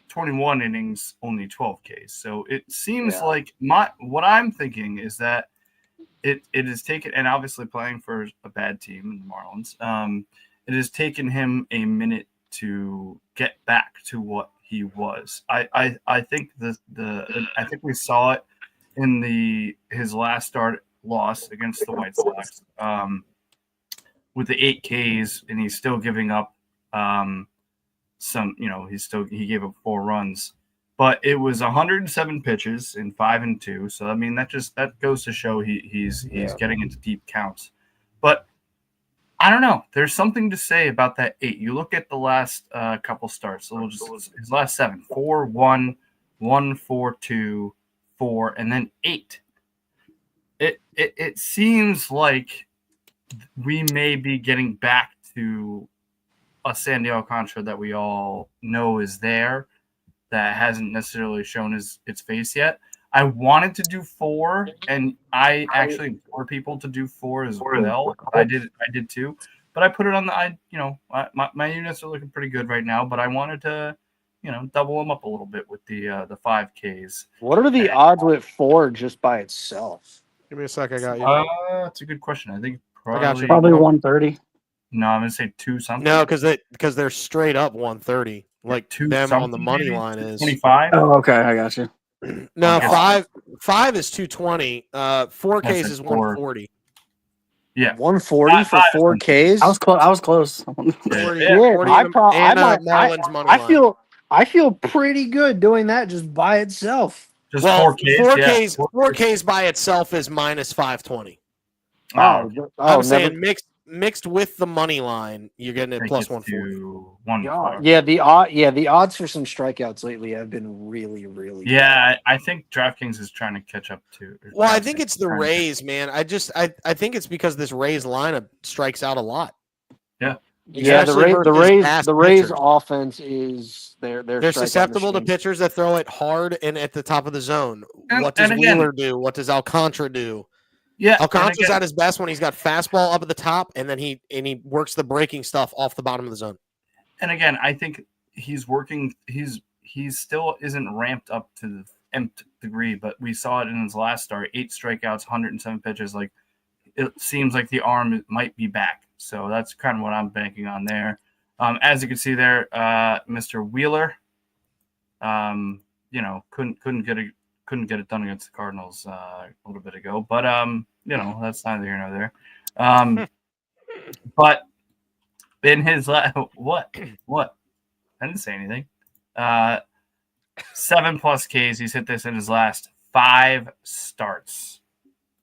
Speaker 4: 21 innings, only 12 Ks. So it seems like what I'm thinking is that it has taken, and obviously playing for a bad team in the Marlins, it has taken him a minute to get back to what he was. I think I think we saw it in his last loss against the White Sox. With the 8 Ks, and he's still giving up he gave up 4 runs, but it was 107 pitches in 5 and 2. So I mean that goes to show he's getting into deep counts. But I don't know. There's something to say about that 8. You look at the last couple starts. So his last 7: 4, 1, 1, 4, 2, 4, and then 8. It seems like we may be getting back to a Sandy Alcantara that we all know is there, that hasn't necessarily shown its face yet. I wanted to do 4, and I actually implore people to do 4 as well. I did too, but I put it on my units are looking pretty good right now, but I wanted to double them up a little bit with the 5 Ks.
Speaker 5: What are the odds with 4 just by itself?
Speaker 1: Give me a sec. I got you.
Speaker 4: That's a good question. I think
Speaker 1: I got you.
Speaker 3: Probably 130.
Speaker 4: No, I'm gonna say 2 something.
Speaker 1: No, because they're straight up 130. Like
Speaker 4: 2
Speaker 1: them on the
Speaker 4: something,
Speaker 1: money
Speaker 4: maybe?
Speaker 1: line is
Speaker 4: 25.
Speaker 3: Oh, okay, I got you.
Speaker 1: no
Speaker 4: Okay.
Speaker 1: 5 is 220. 4 Ks
Speaker 4: That's
Speaker 1: is
Speaker 4: like 4.
Speaker 1: 140.
Speaker 4: Yeah,
Speaker 5: 140 for
Speaker 4: 5 is
Speaker 5: 4 Ks?
Speaker 3: I was close. I was close.
Speaker 1: 40,
Speaker 4: Yeah.
Speaker 1: 40
Speaker 5: I
Speaker 1: Marlins money line.
Speaker 5: I feel pretty good doing that just by itself.
Speaker 4: just
Speaker 1: Well,
Speaker 4: 4 Ks.
Speaker 1: 4
Speaker 4: yeah.
Speaker 1: Ks 4 Ks by itself is minus 520.
Speaker 4: Wow.
Speaker 1: I'm saying mixed with the money line, you're getting it
Speaker 4: Take
Speaker 1: plus
Speaker 4: it
Speaker 1: 140.
Speaker 4: to 140.
Speaker 5: Yeah, the odds for some strikeouts lately have been really, really
Speaker 4: Yeah, I think DraftKings is trying to catch up to.
Speaker 1: Well, I think it's the Rays, man. I think it's because this Rays lineup strikes out a lot.
Speaker 4: Yeah.
Speaker 5: Yeah,
Speaker 1: Especially
Speaker 5: the
Speaker 1: versus fast
Speaker 5: Rays
Speaker 1: pitchers.
Speaker 5: offense is they're
Speaker 1: susceptible to
Speaker 5: machines.
Speaker 1: pitchers that throw it hard and at the top of the zone. What does
Speaker 4: and again-
Speaker 1: Wheeler do? What does Alcantara do?
Speaker 4: Yeah,
Speaker 1: Alcantara's at his best when he's got fastball up at the top, and then he works the breaking stuff off the bottom of the zone.
Speaker 4: and again, I think he's working. He still isn't ramped up to the nth degree, but we saw it in his last start: 8 strikeouts, 107 pitches. Like it seems like the arm might be back. So that's kind of what I'm banking on there. As you can see there, Mr. Wheeler, couldn't get it done against the Cardinals a little bit ago, but that's neither here nor there. But in his what I didn't say anything. 7+ Ks. He's hit this in his last 5 starts,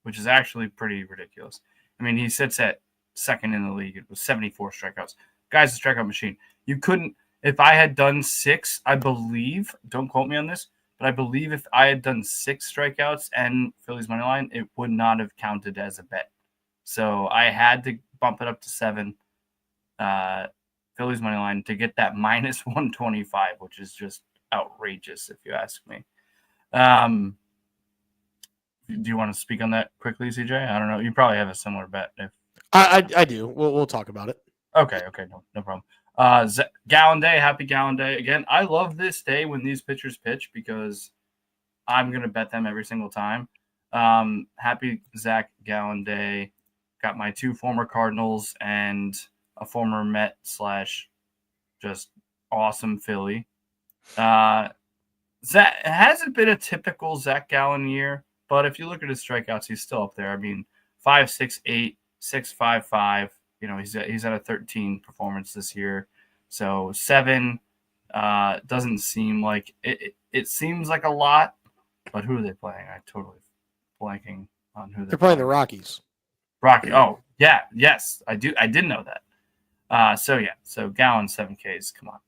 Speaker 4: which is actually pretty ridiculous. I mean, he sits at second in the league. It was 74 strikeouts. Guy's a strikeout machine. You couldn't, if I had done 6, I believe, don't quote me on this, but I believe if I had done 6 strikeouts and Phillies money line, it would not have counted as a bet. So I had to bump it up to 7 Phillies money line to get that minus 125, which is just outrageous if you ask me. Do you want to speak on that quickly, CJ? I don't know. You probably have a similar bet.
Speaker 1: I do. We'll talk about it.
Speaker 4: Okay, no problem. Gallon Day, happy Gallon Day again. I love this day when these pitchers pitch because I'm gonna bet them every single time. Happy Zach Gallon Day. Got my 2 former Cardinals and a former Met / just awesome Philly. Zach hasn't been a typical Zach Gallen year, but if you look at his strikeouts, he's still up there. I mean, 5.68, 6.55. He's at a 13 performance this year. So 7 Doesn't seem like it. It seems like a lot, but who are they playing? I totally blanking on who
Speaker 1: They're playing the Rockies.
Speaker 4: Rocky. Oh yeah, yes, I do. I did know that. So Gallon 7Ks. Come on,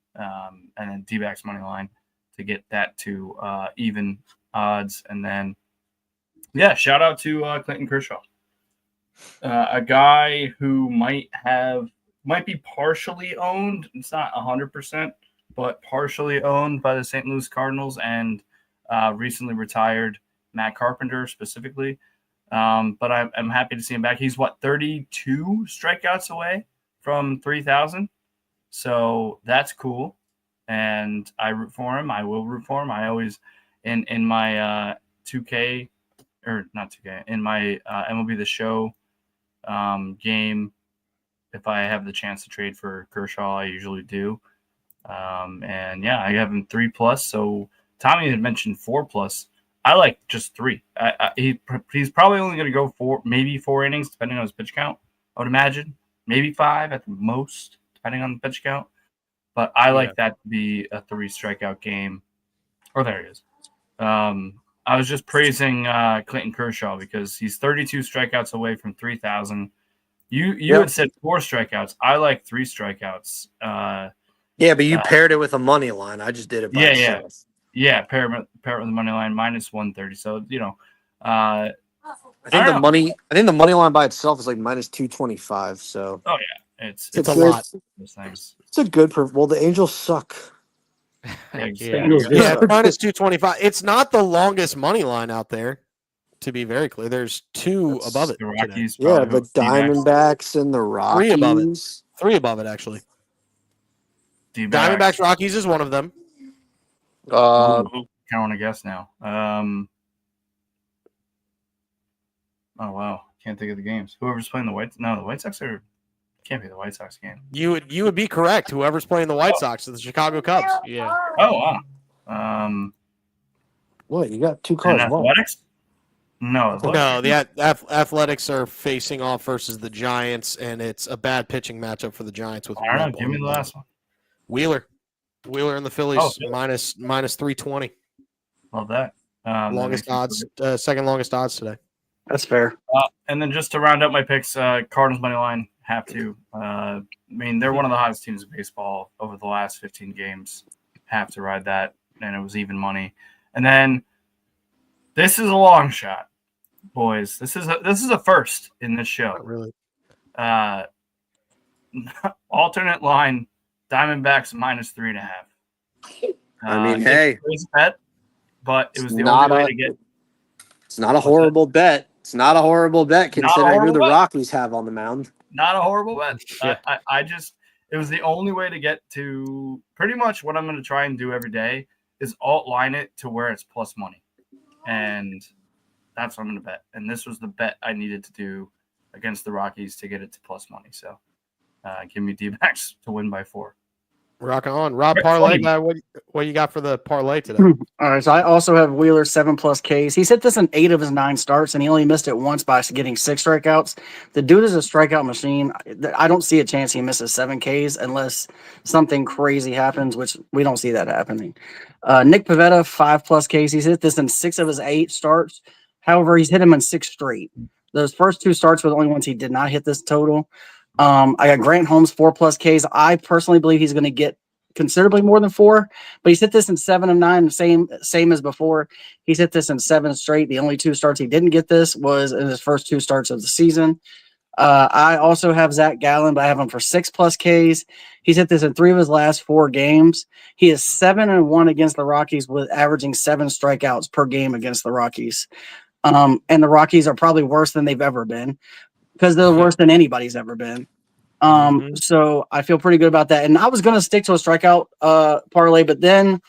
Speaker 4: and then D-backs money line to get that to even odds, and then shout out to Clayton Kershaw, a guy who might be partially owned. It's not 100%, but partially owned by the St. Louis Cardinals and recently retired Matt Carpenter specifically. But I'm happy to see him back. He's 32 strikeouts away from 3,000. So that's cool. And I root for him. I will root for him. I always, in my 2K, or not 2K, in my MLB The Show game, if I have the chance to trade for Kershaw, I usually do. And I have him 3+. So Tommy had mentioned 4+. I like just 3. He's probably only going to go maybe 4 innings, depending on his pitch count. I would imagine maybe 5 at the most, depending on the pitch count. But I like that to be a 3 strikeout game. Oh, there he is. I was just praising Clayton Kershaw because he's 32 strikeouts away from 3,000. You had said 4 strikeouts. I like 3 strikeouts.
Speaker 5: But you paired it with a money line. I just did it by itself.
Speaker 4: Yeah, pair it with the money line -130. So
Speaker 5: I think the money line by itself is like -225. So
Speaker 4: it's
Speaker 1: a lot.
Speaker 4: Those things.
Speaker 5: It's a good. Well, the Angels suck.
Speaker 1: Yeah, -225. It's not the longest money line out there. To be very clear, there's 2 above it.
Speaker 4: The Rockies,
Speaker 5: yeah, the Diamondbacks and the Rockies.
Speaker 1: 3 above it. 3 above it, actually. Diamondbacks, Rockies is one of them.
Speaker 4: I kind of want to guess now. Oh wow, can't think of the games. Whoever's playing the White Sox can't be the White Sox game.
Speaker 1: You would be correct. Whoever's playing the White Sox, the Chicago Cubs.
Speaker 2: Yeah.
Speaker 4: Oh wow.
Speaker 5: What, you got 2 cards?
Speaker 4: Athletics? No,
Speaker 1: the Athletics are facing off versus the Giants, and it's a bad pitching matchup for the Giants. With
Speaker 4: I don't know. Give me the last one.
Speaker 1: Wheeler and the Phillies minus 320.
Speaker 4: Love that.
Speaker 1: Longest odds, second longest odds today.
Speaker 3: That's fair.
Speaker 4: And then just to round up my picks, Cardinals money line have to. I mean, they're one of the hottest teams in baseball over the last 15 games. Have to ride that, and it was even money. And then this is a long shot, boys. This is a first in this show.
Speaker 1: Not really.
Speaker 4: Alternate line, Diamondbacks -3.5.
Speaker 5: I mean, hey,
Speaker 4: crazy bet, but it was the only way to get.
Speaker 5: It's not a horrible bet. It's not a horrible bet considering who the Rockies have on the mound.
Speaker 4: Not a horrible bet. It was the only way to get to pretty much what I'm going to try and do every day is alt line it to where it's plus money. And that's what I'm going to bet. And this was the bet I needed to do against the Rockies to get it to plus money. So give me D-backs to win by 4.
Speaker 1: Rock on. Rob Parlay guy, what you got for the parlay today?
Speaker 3: All right, so I also have Wheeler 7+ Ks. He's hit this in 8 of his 9 starts, and he only missed it once by getting 6 strikeouts. The dude is a strikeout machine. I don't see a chance he misses 7 Ks unless something crazy happens, which we don't see that happening. Nick Pivetta 5+ Ks. He's hit this in 6 of his 8 starts. However, he's hit him in 6 straight. Those first 2 starts were the only ones he did not hit this total. I got Grant Holmes 4+ Ks. I personally believe he's going to get considerably more than 4, but he's hit this in 7 of 9, same as before. He's hit this in 7 straight. The only 2 starts he didn't get this was in his first 2 starts of the season. I also have Zach Gallen, but I have him for 6+ Ks. He's hit this in 3 of his last 4 games. He is 7-1 against the Rockies with averaging 7 strikeouts per game against the Rockies. And the Rockies are probably worse than they've ever been because they're worse than anybody's ever been. So I feel pretty good about that. And I was going to stick to a strikeout parlay, but then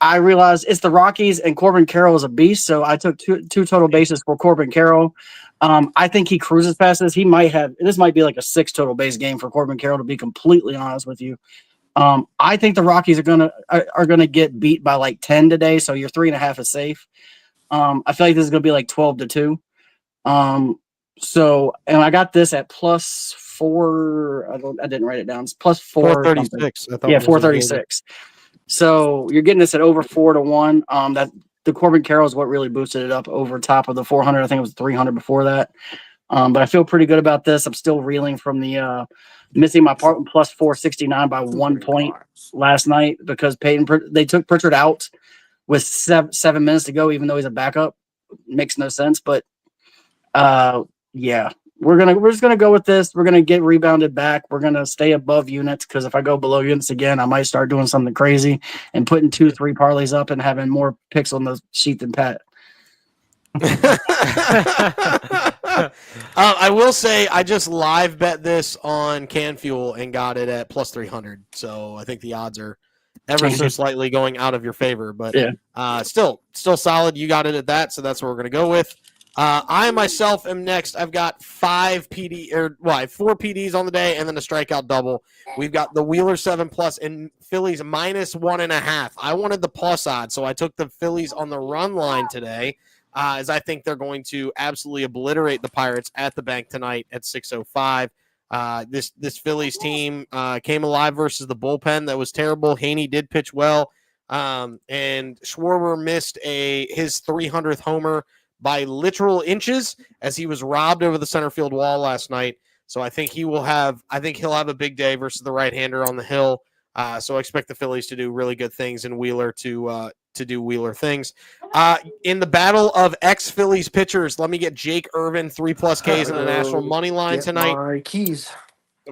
Speaker 3: I realized it's the Rockies and Corbin Carroll is a beast. So I took two total bases for Corbin Carroll. I think he cruises past this. This might be like a 6 total base game for Corbin Carroll, to be completely honest with you. I think the Rockies are gonna get beat by like 10 today. So your 3.5 is safe. I feel like this is gonna be like 12-2. So, and I got this at +4. I didn't write it down. It's +4.
Speaker 1: 436.
Speaker 3: 436. So you're getting this at over 4-1. That the Corbin Carroll is what really boosted it up over top of the 400. I think it was 300 before that. But I feel pretty good about this. I'm still reeling from the missing my part plus 469 by 1 point last night because they took Pritchard out with 7 minutes to go, even though he's a backup. Makes no sense. But yeah, we're just gonna go with this. We're gonna get rebounded back. We're gonna stay above units because if I go below units again, I might start doing something crazy and putting 2-3 parlays up and having more picks on the sheet than Pat.
Speaker 1: I will say I just live bet this on Can Fuel and got it at plus 300. So I think the odds are ever so slightly going out of your favor, but
Speaker 3: Yeah.
Speaker 1: still solid. You got it at that, so that's what we're gonna go with. I myself am next. I've got 4 PDs on the day and then a strikeout double. We've got the Wheeler 7+ and Phillies -1.5. I wanted the plus odds, so I took the Phillies on the run line today. As I think they're going to absolutely obliterate the Pirates at the bank tonight at 6:05. This Phillies team came alive versus the bullpen that was terrible. Haney did pitch well, and Schwarber missed his 300th homer by literal inches as he was robbed over the center field wall last night. So I think he'll have a big day versus the right-hander on the hill. So I expect the Phillies to do really good things and Wheeler to do Wheeler things. In the battle of ex-Phillies pitchers, let me get Jake Irvin 3+ Ks in the national money line tonight
Speaker 5: My keys.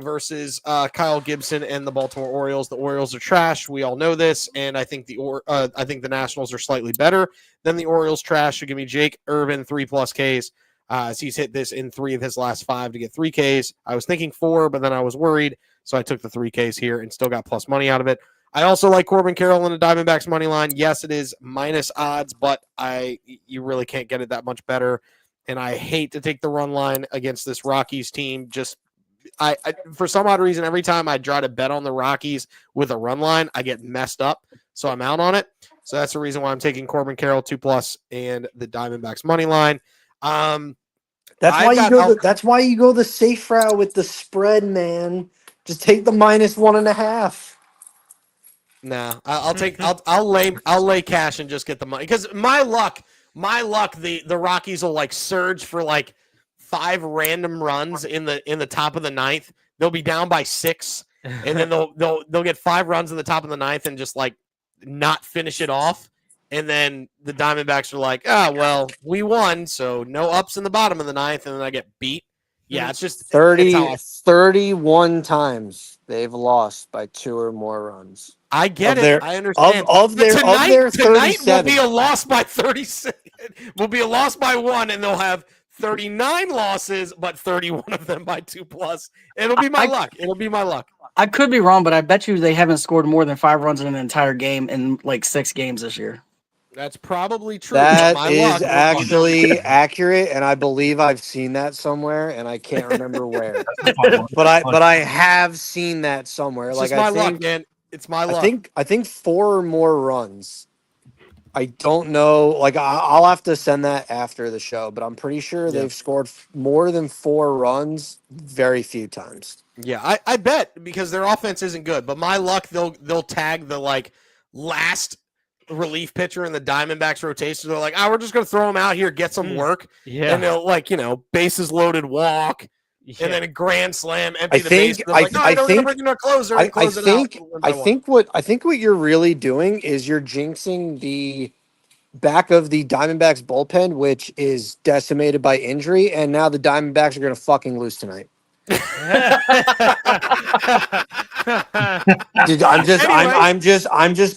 Speaker 1: versus Kyle Gibson and the Baltimore Orioles. The Orioles are trash. We all know this, and I think the Nationals are slightly better than the Orioles trash. So give me Jake Irvin 3+ Ks. As he's hit this in 3 of his last 5 to get 3 Ks. I was thinking 4, but then I was worried, so I took the 3 Ks here and still got plus money out of it. I also like Corbin Carroll in the Diamondbacks money line. Yes, it is minus odds, but you really can't get it that much better. And I hate to take the run line against this Rockies team. Just I for some odd reason, every time I try to bet on the Rockies with a run line, I get messed up. So I'm out on it. So that's the reason why I'm taking Corbin Carroll 2+ and the Diamondbacks money line.
Speaker 5: That's why you go the safe route with the spread, man. Just take the -1.5.
Speaker 1: Nah, I'll lay cash and just get the money because my luck, the Rockies will like surge for like 5 random runs in the top of the 9th. They'll be down by 6, and then they'll get 5 runs in the top of the 9th and just like not finish it off. And then the Diamondbacks are like, well, we won, so no ups in the bottom of the 9th, and then I get beat. Yeah, it's just
Speaker 5: 31 times they've lost by 2 or more runs.
Speaker 1: I get it. I understand. Tonight will be a loss by 36. Will be a loss by 1, and they'll have 39 losses, but 31 of them by 2+. It'll be my luck. It'll be my luck.
Speaker 3: I could be wrong, but I bet you they haven't scored more than 5 runs in an entire game in like 6 games this year.
Speaker 1: That's probably true.
Speaker 5: That is actually accurate, and I believe I've seen that somewhere, and I can't remember where. but I have seen that somewhere.
Speaker 1: It's
Speaker 5: like
Speaker 1: just my luck, man. It's my luck.
Speaker 5: I think 4 or more runs. I don't know. Like I'll have to send that after the show, but I'm pretty sure they've scored more than 4 runs very few times.
Speaker 1: Yeah, I bet because their offense isn't good. But my luck, they'll tag the like last relief pitcher in the Diamondbacks rotation. They're like, we're just gonna throw him out here, get some work.
Speaker 2: Yeah,
Speaker 1: and they'll bases loaded walk. Yeah. And then a grand slam, empty the base.
Speaker 5: I think what you're really doing is you're jinxing the back of the Diamondbacks bullpen, which is decimated by injury, and now the Diamondbacks are going to fucking lose tonight. Dude, I'm just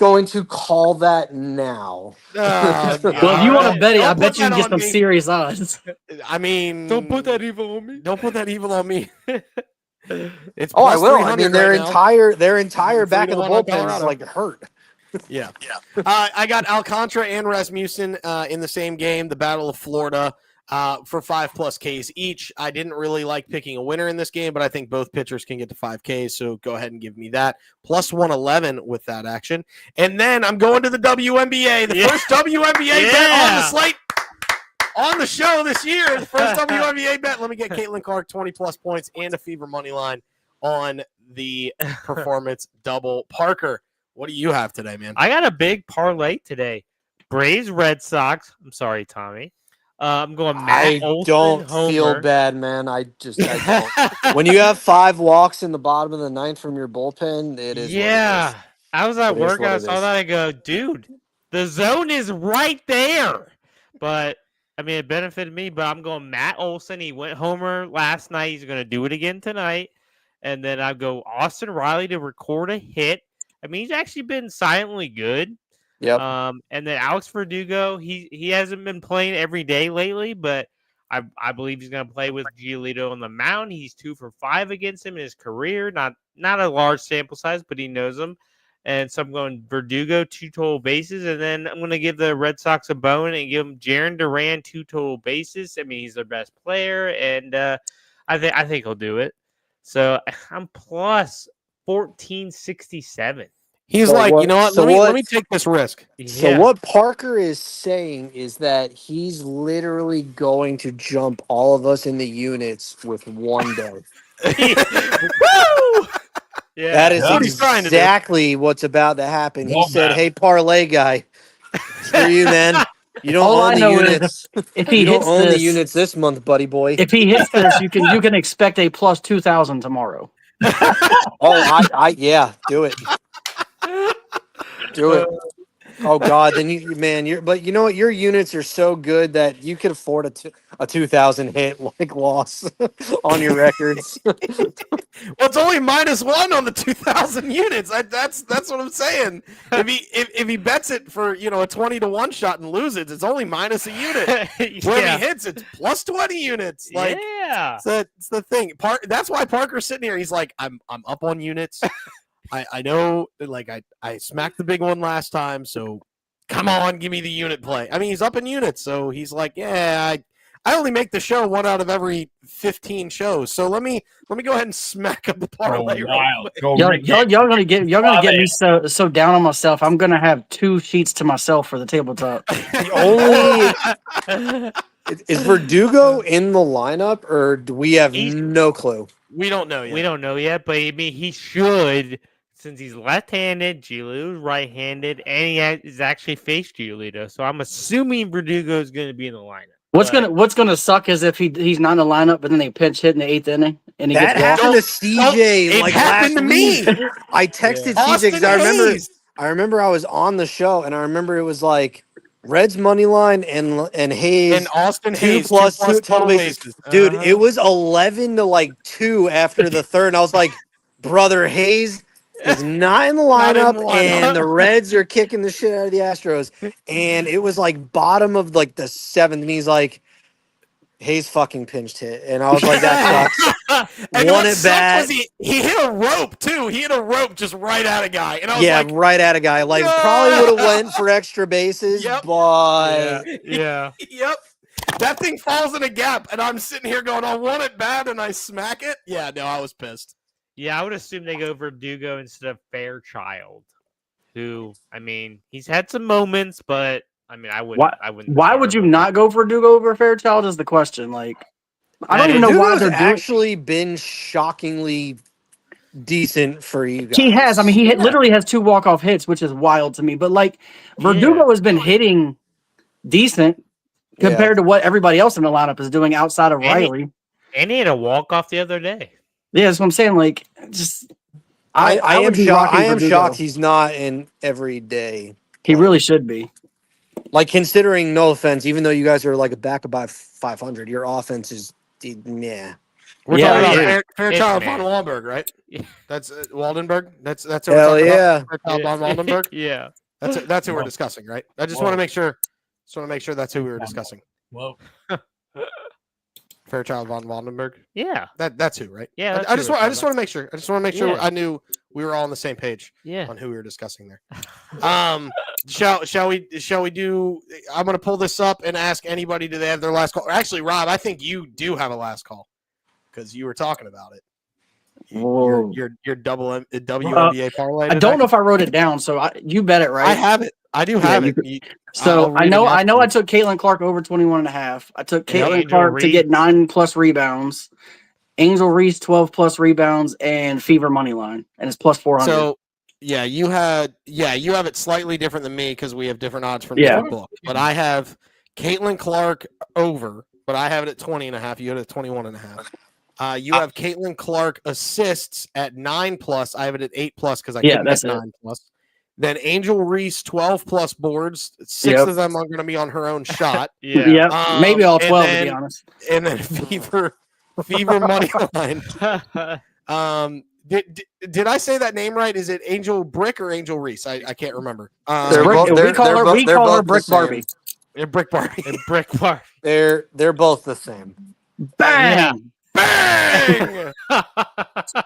Speaker 5: going to call that now.
Speaker 3: Well, if you want to bet it, I bet you can get some serious odds.
Speaker 1: I mean,
Speaker 2: don't put that evil on me.
Speaker 1: Don't put that evil on me. It's
Speaker 5: I will. I mean, their entire back of the bullpen is like hurt.
Speaker 1: Yeah. I got Alcantara and Rasmussen in the same game, the Battle of Florida. For 5+ Ks each. I didn't really like picking a winner in this game, but I think both pitchers can get to 5 Ks, so go ahead and give me that. Plus 111 with that action. And then I'm going to the WNBA, the first WNBA bet on the slate, on the show this year. The first WNBA bet. Let me get Caitlin Clark 20+ points and a Fever money line on the performance double. Parker, What do you have today, man?
Speaker 2: I got a big parlay today. Braves, Red Sox. I'm sorry, Tommy. I'm going Matt
Speaker 5: I
Speaker 2: Olson,
Speaker 5: don't
Speaker 2: homer.
Speaker 5: feel bad, man. I don't. When you have 5 walks in the bottom of the ninth from your bullpen, it is what it is.
Speaker 2: Yeah. I was at
Speaker 5: It is
Speaker 2: work.
Speaker 5: what
Speaker 2: I
Speaker 5: it
Speaker 2: saw
Speaker 5: is.
Speaker 2: that. I go, dude, the zone is right there. But I mean, it benefited me. But I'm going Matt Olson. He went homer last night. He's going to do it again tonight. And then I go Austin Riley to record a hit. I mean, he's actually been silently good.
Speaker 5: Yep.
Speaker 2: And then Alex Verdugo, he hasn't been playing every day lately, but I believe he's going to play with Giolito on the mound. He's 2 for 5 against him in his career. Not a large sample size, but he knows him. And so I'm going Verdugo 2 total bases, and then I'm going to give the Red Sox a bone and give them Jarren Duran 2 total bases. I mean, he's their best player, and I think he'll do it. So I'm plus 1467.
Speaker 1: He's
Speaker 5: So
Speaker 1: like,
Speaker 5: what-
Speaker 1: you know what?
Speaker 5: so
Speaker 1: Let
Speaker 5: what-
Speaker 1: me take this risk.
Speaker 5: So what Parker is saying is that he's literally going to jump all of us in the units with one day.
Speaker 2: Woo! Yeah.
Speaker 5: That is
Speaker 1: That's what he's trying to do.
Speaker 5: exactly what's about to happen. He
Speaker 4: Love
Speaker 5: said,
Speaker 4: that.
Speaker 5: "Hey, parlay guy, screw you, man. You don't
Speaker 3: All
Speaker 5: own
Speaker 3: I
Speaker 5: the
Speaker 3: know is
Speaker 5: units.
Speaker 3: if he
Speaker 5: You don't
Speaker 3: hits
Speaker 5: own the
Speaker 3: this,
Speaker 5: units this month, buddy boy."
Speaker 3: if he hits this, you can expect a plus 2,000 tomorrow.
Speaker 5: Oh, yeah, do it. Do it. Oh God, then but you know what? Your units are so good that you could afford a 2,000 hit like loss on your records.
Speaker 1: Well, it's only -1 on the 2,000 units. That's what I'm saying. If he bets it for a 20 to 1 shot and loses, it's only minus a unit. Where if he hits, it's plus 20 units. Like
Speaker 2: yeah.
Speaker 1: it's the thing. That's why Parker's sitting here. He's like, I'm up on units. I know, like I smacked the big one last time, so come on, give me the unit play. I mean, he's up in units, so he's like, yeah, I only make the show 1 out of every 15 shows, so let me go ahead and smack up the parlay. real
Speaker 4: wild.
Speaker 1: quick.
Speaker 4: Go
Speaker 3: Y'all gonna get me
Speaker 4: it.
Speaker 3: so down on myself. I'm gonna have 2 sheets to myself for the tabletop.
Speaker 5: The only is Verdugo in the lineup, or do we have no clue?
Speaker 1: We don't know yet.
Speaker 2: We don't know yet, but I mean, he should, since he's left-handed, Giolito's right-handed, and he is actually faced Giolito. So I'm assuming Verdugo is going to be in the lineup.
Speaker 3: What's gonna suck is if he's not in the lineup, but then they pinch hit in the 8th inning and he
Speaker 5: That
Speaker 3: gets walked.
Speaker 5: happened to CJ
Speaker 1: it
Speaker 5: like
Speaker 1: happened
Speaker 5: last
Speaker 1: to me.
Speaker 5: week. I texted CJ because I remember I was on the show and I remember it was like Reds money line and Hayes
Speaker 1: And Austin
Speaker 5: 2
Speaker 1: Hayes
Speaker 5: plus
Speaker 1: 2
Speaker 5: total bases. Dude, it was 11 to 2 after the third, and I was like, brother, Hayes is not in the
Speaker 1: Not in
Speaker 5: lineup,
Speaker 1: the lineup.
Speaker 5: and the Reds are kicking the shit out of the Astros, and it was like bottom of like the 7th, and he's like, Hayes fucking pinched hit, and I was like, that sucks.
Speaker 1: And
Speaker 5: Won
Speaker 1: what
Speaker 5: it
Speaker 1: sucked
Speaker 5: bad.
Speaker 1: was he hit a rope too. He hit a rope just right at a guy, and I was
Speaker 5: Yeah,
Speaker 1: like,
Speaker 5: right at a guy. Like probably would have went for extra bases,
Speaker 1: Yep.
Speaker 5: but
Speaker 2: Yeah.
Speaker 1: "Yep, that thing falls in a gap," and I'm sitting here going, "I want it bad," and I smack it. Yeah, no, I was pissed.
Speaker 2: Yeah, I would assume they go Verdugo instead of Fairchild, who, I mean, he's had some moments, but I mean, I wouldn't.
Speaker 3: Why would you not go for Verdugo over Fairchild is the question. Like, I don't even know why
Speaker 5: Verdugo's
Speaker 3: they're doing.
Speaker 5: actually been shockingly decent for you guys.
Speaker 3: He has. I mean, he literally has 2 walk-off hits, which is wild to me. But like, Verdugo has been hitting decent compared to what everybody else in the lineup is doing outside of Riley.
Speaker 2: And he had a walk-off the other day.
Speaker 3: Yeah, that's what I'm saying. Like, just
Speaker 5: I am
Speaker 3: would be
Speaker 5: shocked.
Speaker 3: rocking
Speaker 5: I am
Speaker 3: Verdugo.
Speaker 5: shocked he's not in every day.
Speaker 3: He really should be.
Speaker 5: Like considering, no offense, even though you guys are like back about 500, your offense is nah.
Speaker 1: We're
Speaker 3: Yeah,
Speaker 1: talking
Speaker 3: I
Speaker 1: about Fairchild
Speaker 2: It's
Speaker 1: von
Speaker 2: man.
Speaker 1: Waldenberg, right? That's Waldenberg. That's who
Speaker 5: Hell
Speaker 1: we're talking
Speaker 5: yeah.
Speaker 1: about. Fairchild von Waldenberg.
Speaker 2: Yeah.
Speaker 1: That's who we're discussing, right? I just want to make sure. Just want to make sure that's who we were discussing.
Speaker 4: Whoa.
Speaker 1: Fairchild von Waldenberg.
Speaker 2: Yeah.
Speaker 1: That's who, right?
Speaker 2: Yeah.
Speaker 1: I just want to make sure. I just want to make sure
Speaker 2: Yeah.
Speaker 1: I knew we were all on the same page
Speaker 2: Yeah.
Speaker 1: on who we were discussing there. Shall we do? I'm going to pull this up and ask anybody, do they have their last call? Or actually, Rob, I think you do have a last call because you were talking about it.
Speaker 3: Whoa.
Speaker 1: Your WNBA parlay.
Speaker 3: I don't know if I wrote it down, so you bet it, right?
Speaker 1: I have it. I do have it.
Speaker 3: So
Speaker 1: I'll
Speaker 3: I
Speaker 1: read
Speaker 3: know
Speaker 1: it
Speaker 3: I
Speaker 1: after.
Speaker 3: took Caitlin Clark over 21.5. I took Caitlin
Speaker 2: Angel
Speaker 3: Clark to
Speaker 2: Reese.
Speaker 3: get 9+ rebounds. Angel Reese 12+ rebounds and Fever money line, and it's plus 400.
Speaker 1: Yeah, you have it slightly different than me because we have different odds from
Speaker 3: Yeah.
Speaker 1: different books. But I have Caitlin Clark over, but I have it at 20.5. You have it at 21.5. You have Caitlin Clark assists at 9+. I have it at 8+ because I
Speaker 3: Yeah,
Speaker 1: couldn't
Speaker 3: that's
Speaker 1: get
Speaker 3: it.
Speaker 1: 9+. Then Angel Reese 12+ boards. 6
Speaker 3: Yep.
Speaker 1: of them are going to be on her own shot.
Speaker 2: Yeah.
Speaker 3: Yep. Maybe all
Speaker 1: and
Speaker 3: 12 to
Speaker 1: then-
Speaker 3: be honest.
Speaker 1: And then Fever money line. Did I say that name right? Is it Angel Brick or Angel Reese? I can't remember.
Speaker 5: They're
Speaker 3: Brick-
Speaker 5: both-
Speaker 3: we
Speaker 5: they're-
Speaker 3: call
Speaker 5: they're
Speaker 3: her
Speaker 5: both-
Speaker 3: we
Speaker 5: they're
Speaker 3: call her
Speaker 5: both the
Speaker 3: Brick
Speaker 5: same.
Speaker 3: Barbie.
Speaker 1: Brick Barbie.
Speaker 2: And Brick Park.
Speaker 5: They're both the same.
Speaker 3: Bang!
Speaker 1: Bang!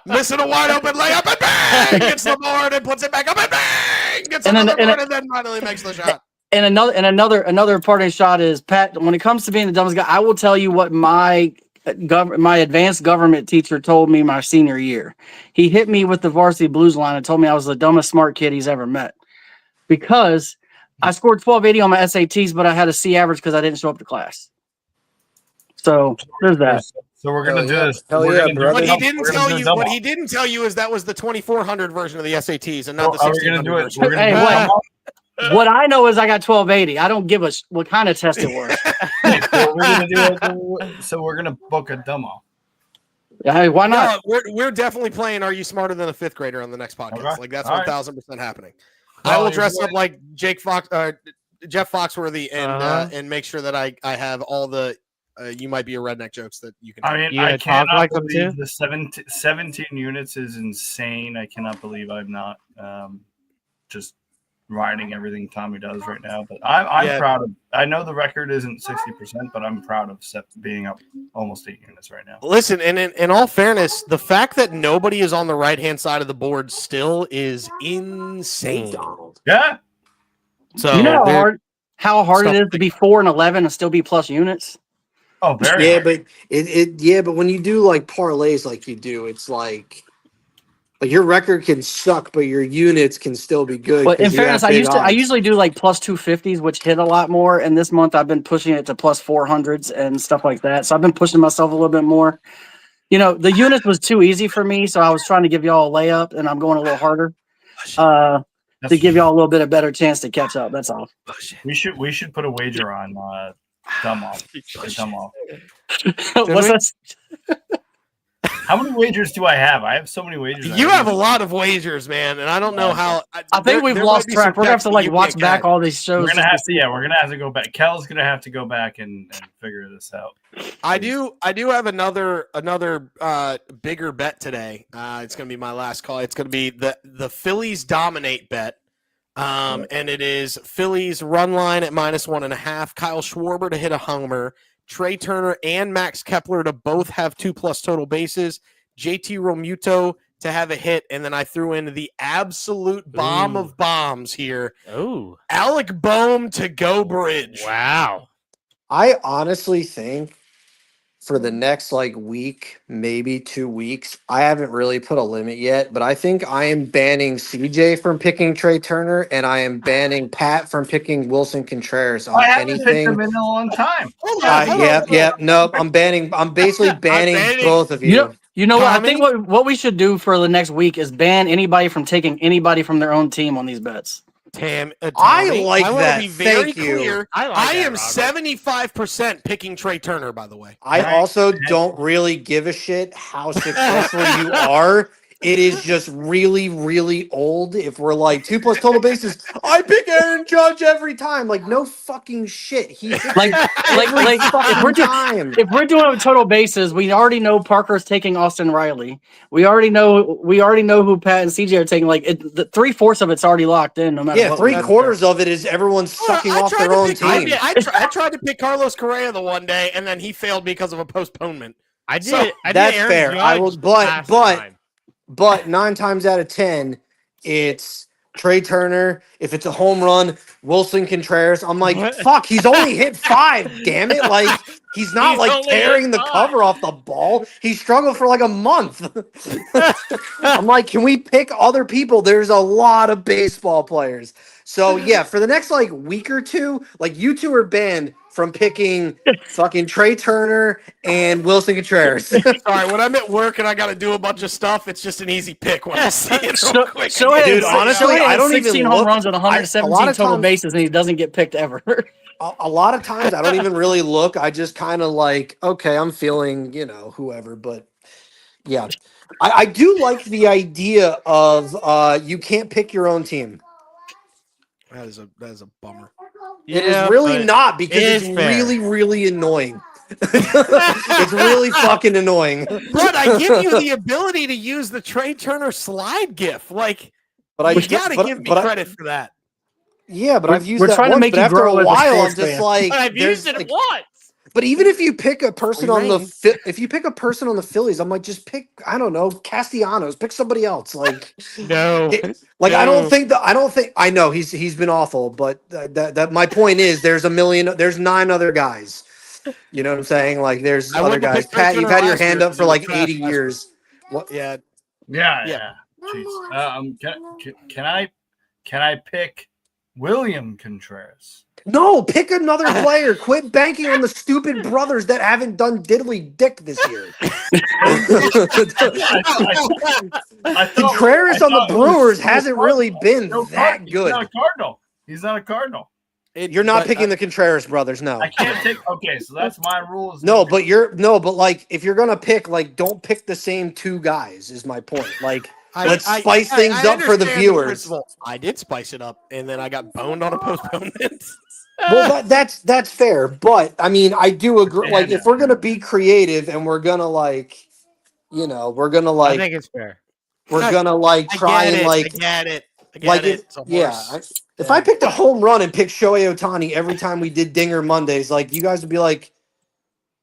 Speaker 1: Missing a wide open layup and bang! Gets the board and puts it back up and bang! Gets
Speaker 3: And then-
Speaker 1: another
Speaker 3: and
Speaker 1: board and then finally makes the shot.
Speaker 3: And another parting shot is, Pat, when it comes to being the dumbest guy, I will tell you what my advanced government teacher told me my senior year. He hit me with the varsity blues line and told me I was the dumbest smart kid he's ever met. Because I scored 1280 on my SATs, but I had a C average because I didn't show up to class. So there's that.
Speaker 4: So we're gonna
Speaker 5: Hell
Speaker 4: do
Speaker 5: yeah.
Speaker 4: this.
Speaker 5: Hell
Speaker 4: We're
Speaker 5: yeah,
Speaker 4: gonna do
Speaker 5: brother.
Speaker 1: What
Speaker 4: a
Speaker 1: he
Speaker 4: dump-
Speaker 1: didn't
Speaker 4: we're gonna
Speaker 1: tell
Speaker 4: do a
Speaker 1: you,
Speaker 4: dump
Speaker 1: what
Speaker 4: off.
Speaker 1: he didn't tell you is that was the 2400 version of the SATs and not the
Speaker 4: Are we gonna
Speaker 1: 1600
Speaker 4: do it?
Speaker 1: version.
Speaker 4: We're gonna
Speaker 3: Hey,
Speaker 4: do a
Speaker 3: what?
Speaker 4: dump off.
Speaker 3: What I know is I got 1280. I don't give a what kind of test it was.
Speaker 4: So we're gonna do it. So we're gonna book a dumb off.
Speaker 3: Hey, why not?
Speaker 1: No, we're definitely playing Are You Smarter Than a Fifth Grader on the next podcast.
Speaker 4: Okay.
Speaker 1: Like that's
Speaker 4: All right.
Speaker 1: 1000% happening.
Speaker 4: Well,
Speaker 1: I will
Speaker 4: you're
Speaker 1: dress
Speaker 4: good.
Speaker 1: up like Jeff Foxworthy and make sure that I have all the you might be a redneck jokes that you can.
Speaker 4: I mean,
Speaker 2: You
Speaker 4: I
Speaker 2: gonna talk
Speaker 4: cannot
Speaker 2: like them
Speaker 4: believe
Speaker 2: too?
Speaker 4: the 17 units is insane. I cannot believe I'm not just riding everything Tommy does right now. But I'm
Speaker 1: Yeah.
Speaker 4: proud of. I know the record isn't 60%, but I'm proud of being up almost 8 units right now.
Speaker 1: Listen, and in all fairness, the fact that nobody is on the right hand side of the board still is insane.
Speaker 4: Yeah,
Speaker 1: So
Speaker 3: You know
Speaker 1: there-
Speaker 3: how hard it
Speaker 1: Stuff
Speaker 3: is to be 4 and 11 and still be plus units.
Speaker 4: oh, very.
Speaker 5: Yeah,
Speaker 4: hard.
Speaker 5: but but when you do like parlays like you do, it's like your record can suck, but your units can still be good.
Speaker 3: But in
Speaker 5: 'cause you have
Speaker 3: fairness, I
Speaker 5: big odds.
Speaker 3: usually do like plus 250s, which hit a lot more. And this month I've been pushing it to plus 400s and stuff like that. So I've been pushing myself a little bit more. You know, the units was too easy for me, so I was trying to give y'all a layup, and I'm going a little harder to give y'all a little bit of better chance to catch up. That's all.
Speaker 4: We should put a wager on dumb off. Dumb off.
Speaker 3: What's
Speaker 1: we?
Speaker 3: that?
Speaker 4: How many wagers do I have? I have so many wagers.
Speaker 1: you have a lot of wagers, man, and I don't know how.
Speaker 3: I think we've lost track. We're gonna have to like watch back all these shows.
Speaker 4: We're gonna have to. Yeah, we're gonna have to go back. Kel's gonna have to go back and figure this out.
Speaker 1: I do have another bigger bet today. It's gonna be my last call. It's gonna be the Phillies dominate bet. And it is Phillies run line at -1.5. Kyle Schwarber to hit a homer. Trey Turner and Max Kepler to both have 2+ total bases. JT Realmuto to have a hit, and then I threw in the absolute bomb of bombs here.
Speaker 2: Oh,
Speaker 1: Alec Boehm to go bridge.
Speaker 2: wow.
Speaker 5: I honestly think for the next week, maybe 2 weeks, I haven't really put a limit yet, but I think I am banning CJ from picking Trey Turner, and I am banning Pat from picking Wilson Contreras on
Speaker 4: I haven't picked
Speaker 5: anything.
Speaker 4: them in a long time.
Speaker 1: Hold on, hold on.
Speaker 5: Yep. Nope. I'm basically banning
Speaker 1: banning-
Speaker 5: both of you.
Speaker 3: You know what? I
Speaker 1: Tommy?
Speaker 3: think what we should do for the next week is ban anybody from taking anybody from their own team on these bets.
Speaker 1: Tommy,
Speaker 5: I like
Speaker 1: wanna
Speaker 5: that.
Speaker 1: Be very
Speaker 5: Thank you.
Speaker 1: clear.
Speaker 2: I like
Speaker 1: I
Speaker 2: that,
Speaker 1: am
Speaker 2: Robert.
Speaker 1: 75% picking Trey Turner, by the way.
Speaker 5: I
Speaker 4: Right.
Speaker 5: also don't really give a shit how successful you are. It is just really, really old. If we're 2+ total bases, I pick Aaron Judge every time. No fucking shit. He hits
Speaker 3: Like,
Speaker 5: it
Speaker 3: like
Speaker 5: every
Speaker 3: if
Speaker 5: fucking
Speaker 3: we're doing
Speaker 5: time.
Speaker 3: if we're doing total bases, we already know Parker's taking Austin Riley. We already know who Pat and CJ are taking. The 3/4 of it's already locked in. No matter
Speaker 5: Yeah,
Speaker 3: what.
Speaker 5: 3/4 of it is everyone sucking
Speaker 1: I
Speaker 5: off
Speaker 1: tried
Speaker 5: their
Speaker 1: to
Speaker 5: own
Speaker 1: pick-
Speaker 5: team.
Speaker 1: I tried to pick Carlos Correa the one day, and then he failed because of a postponement.
Speaker 2: I did.
Speaker 1: So,
Speaker 2: I did
Speaker 5: that's
Speaker 2: Aaron
Speaker 5: fair. I will-
Speaker 2: Judge
Speaker 5: but-
Speaker 2: last
Speaker 5: but-
Speaker 2: time.
Speaker 5: But 9 times out of 10, it's Trey Turner. If it's a home run, Wilson Contreras. I'm like,
Speaker 2: What?
Speaker 5: fuck, he's only hit 5, damn it. He's not
Speaker 2: He's only
Speaker 5: tearing
Speaker 2: hit
Speaker 5: the
Speaker 2: 5.
Speaker 5: cover off the ball. He struggled for a month. I'm like, can we pick other people? There's a lot of baseball players. So yeah, for the next week or two, you two are banned. from picking fucking Trey Turner and Wilson Contreras.
Speaker 1: Sorry, when I'm at work and I got to do a bunch of stuff, it's just an easy pick when I see it real quick.
Speaker 5: Dude, honestly, I don't even
Speaker 3: 16 home
Speaker 5: look.
Speaker 3: runs and
Speaker 5: A lot
Speaker 3: 117
Speaker 5: of
Speaker 3: total
Speaker 5: times-
Speaker 3: bases, and he doesn't get picked ever.
Speaker 5: A lot of times I don't even really look. I just kind of like, okay, I'm feeling, whoever. But yeah, I do like the idea of you can't pick your own team.
Speaker 1: That is a bummer.
Speaker 5: It is really
Speaker 2: but
Speaker 5: not because
Speaker 2: it
Speaker 5: it's
Speaker 2: is fair.
Speaker 5: really, really annoying. It's really fucking annoying.
Speaker 1: But I give you the ability to use the Trey Turner slide gif. Like,
Speaker 5: But
Speaker 1: you got to give me credit for that.
Speaker 5: Yeah, but I've used
Speaker 3: we're
Speaker 5: that
Speaker 3: trying to
Speaker 5: once,
Speaker 3: make
Speaker 5: but
Speaker 3: you
Speaker 5: after
Speaker 3: grow
Speaker 5: a
Speaker 3: as a
Speaker 5: while, I'm
Speaker 3: sports
Speaker 5: just
Speaker 3: fan.
Speaker 5: like,
Speaker 2: I've
Speaker 5: there's
Speaker 2: used it
Speaker 5: like-
Speaker 2: once.
Speaker 5: But even if you pick a person on the
Speaker 1: Rain.
Speaker 5: if you pick a person on the Phillies, I'm like, just pick, I don't know, Castellanos, pick somebody else. Like,
Speaker 2: No.
Speaker 5: like I
Speaker 2: No.
Speaker 5: don't think I know he's been awful, but that my point is there's 9 other guys. You know what I'm saying? Like there's
Speaker 1: I
Speaker 5: other
Speaker 1: wouldn't have
Speaker 5: guys.
Speaker 1: picked Trey
Speaker 5: Pat, you've
Speaker 1: Turner
Speaker 5: had your
Speaker 1: last year
Speaker 5: hand up
Speaker 1: because
Speaker 5: for
Speaker 1: he was
Speaker 5: like
Speaker 1: trash
Speaker 5: 80
Speaker 1: last
Speaker 5: years. What?
Speaker 1: Yeah.
Speaker 4: Yeah.
Speaker 1: Yeah.
Speaker 4: Jeez. Can I pick William Contreras?
Speaker 5: No, pick another player. Quit banking on the stupid brothers that haven't done diddly dick this year.
Speaker 4: I thought
Speaker 5: Contreras on the
Speaker 4: it was
Speaker 5: Brewers
Speaker 4: no
Speaker 5: hasn't
Speaker 4: Cardinal.
Speaker 5: really been
Speaker 4: No
Speaker 5: that
Speaker 4: He's
Speaker 5: good.
Speaker 4: not a Cardinal. He's not a Cardinal.
Speaker 5: You're not picking the Contreras brothers, no.
Speaker 4: I can't take. Okay, so that's my rules.
Speaker 5: No, but like if you're gonna pick, like don't pick the same 2 guys. Is my point. Like let's spice things up for the
Speaker 1: understand
Speaker 5: viewers.
Speaker 1: principle. I did spice it up, and then I got boned on a postponement.
Speaker 5: Well, that's fair, but I mean, I do agree.
Speaker 4: Yeah,
Speaker 5: Like
Speaker 4: no.
Speaker 5: if we're gonna be creative and we're gonna like, we're gonna
Speaker 2: I
Speaker 5: like,
Speaker 2: think it's fair.
Speaker 5: we're gonna like try and like,
Speaker 1: I get it.
Speaker 5: like
Speaker 1: it.
Speaker 5: if,
Speaker 1: It's a
Speaker 5: yeah.
Speaker 1: horse.
Speaker 5: If I picked a home run and picked Shohei Ohtani every time we did Dinger Mondays, like you guys would be like,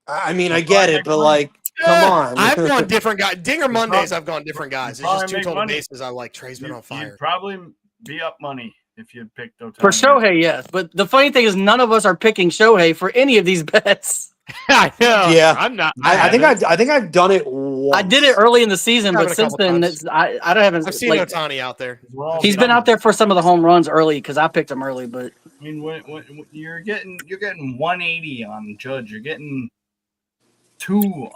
Speaker 5: I mean, I get it, but like, come on.
Speaker 1: I've gone different guys. Dinger Mondays,
Speaker 4: probably-
Speaker 1: I've gone different guys. It's
Speaker 4: probably
Speaker 1: just 2
Speaker 4: make
Speaker 1: total
Speaker 4: money.
Speaker 1: bases. I like Trey's been on fire.
Speaker 4: You'd probably be up money if you picked Ohtani.
Speaker 3: For Shohei, yes. But the funny thing is, none of us are picking Shohei for any of these bets.
Speaker 2: I know.
Speaker 5: Yeah.
Speaker 2: I'm not.
Speaker 5: I think I've done it once.
Speaker 3: I did it early in the season,
Speaker 1: Happened
Speaker 3: but
Speaker 1: a
Speaker 3: since
Speaker 1: couple
Speaker 3: then,
Speaker 1: times.
Speaker 3: I don't haven't.
Speaker 1: I've seen
Speaker 3: like,
Speaker 1: Ohtani out there.
Speaker 3: he's been out there for some of the home runs early because I picked him early. But
Speaker 4: I mean, when you're getting 180 on Judge, you're getting 2 to 1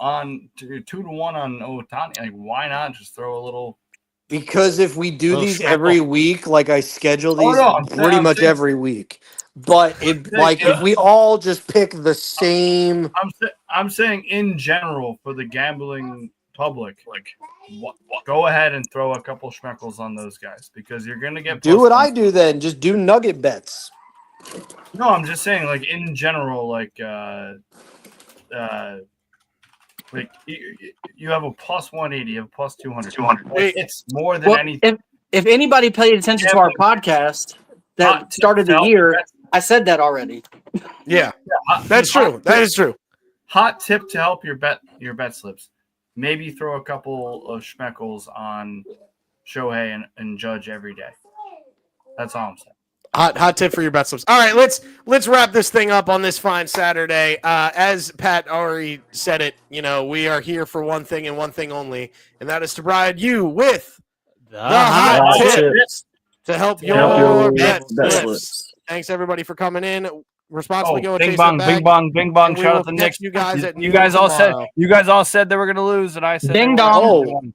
Speaker 4: on Ohtani. Like, why not just throw a little?
Speaker 5: Because if we do
Speaker 2: Little
Speaker 5: these
Speaker 2: shuffle.
Speaker 5: every week, like I schedule these
Speaker 4: no, I'm
Speaker 5: pretty
Speaker 4: saying-
Speaker 5: much every week. But if we all just pick the same,
Speaker 4: I'm saying in general for the gambling public, like, go ahead and throw a couple schmeckles on those guys because you're gonna get.
Speaker 5: do what I do then. Just do nugget bets.
Speaker 4: No, I'm just saying, like in general, like you have a plus 180, you have a plus 200. It's more than
Speaker 3: well,
Speaker 4: anything.
Speaker 3: if anybody paid attention to our podcast that started the year, I said that already.
Speaker 1: Yeah, that's true. That is true.
Speaker 4: Hot tip to help your bet slips. Maybe throw a couple of schmeckles on Shohei and Judge every day. That's all I'm saying.
Speaker 1: Hot tip for your bet slips. All right, let's wrap this thing up on this fine Saturday. As Pat already said it, we are here for one thing and one thing only, and that is to provide you with
Speaker 2: The
Speaker 1: hot
Speaker 2: hot
Speaker 1: tip
Speaker 3: tips.
Speaker 1: to help
Speaker 3: To help
Speaker 1: your
Speaker 3: your
Speaker 1: bet
Speaker 3: bet
Speaker 1: slips.
Speaker 3: slips.
Speaker 1: Thanks everybody for coming in. Responsibly go and
Speaker 4: Bing
Speaker 1: chase
Speaker 4: bong,
Speaker 1: that
Speaker 4: bing
Speaker 1: bag.
Speaker 4: bong, bing bong.
Speaker 1: And we
Speaker 4: Shout
Speaker 1: will
Speaker 4: out the
Speaker 1: catch
Speaker 4: Knicks.
Speaker 1: you guys at
Speaker 4: You
Speaker 1: noon
Speaker 4: guys all said
Speaker 1: tomorrow.
Speaker 4: they were gonna lose, and I said
Speaker 3: Ding
Speaker 4: they won.
Speaker 3: dong.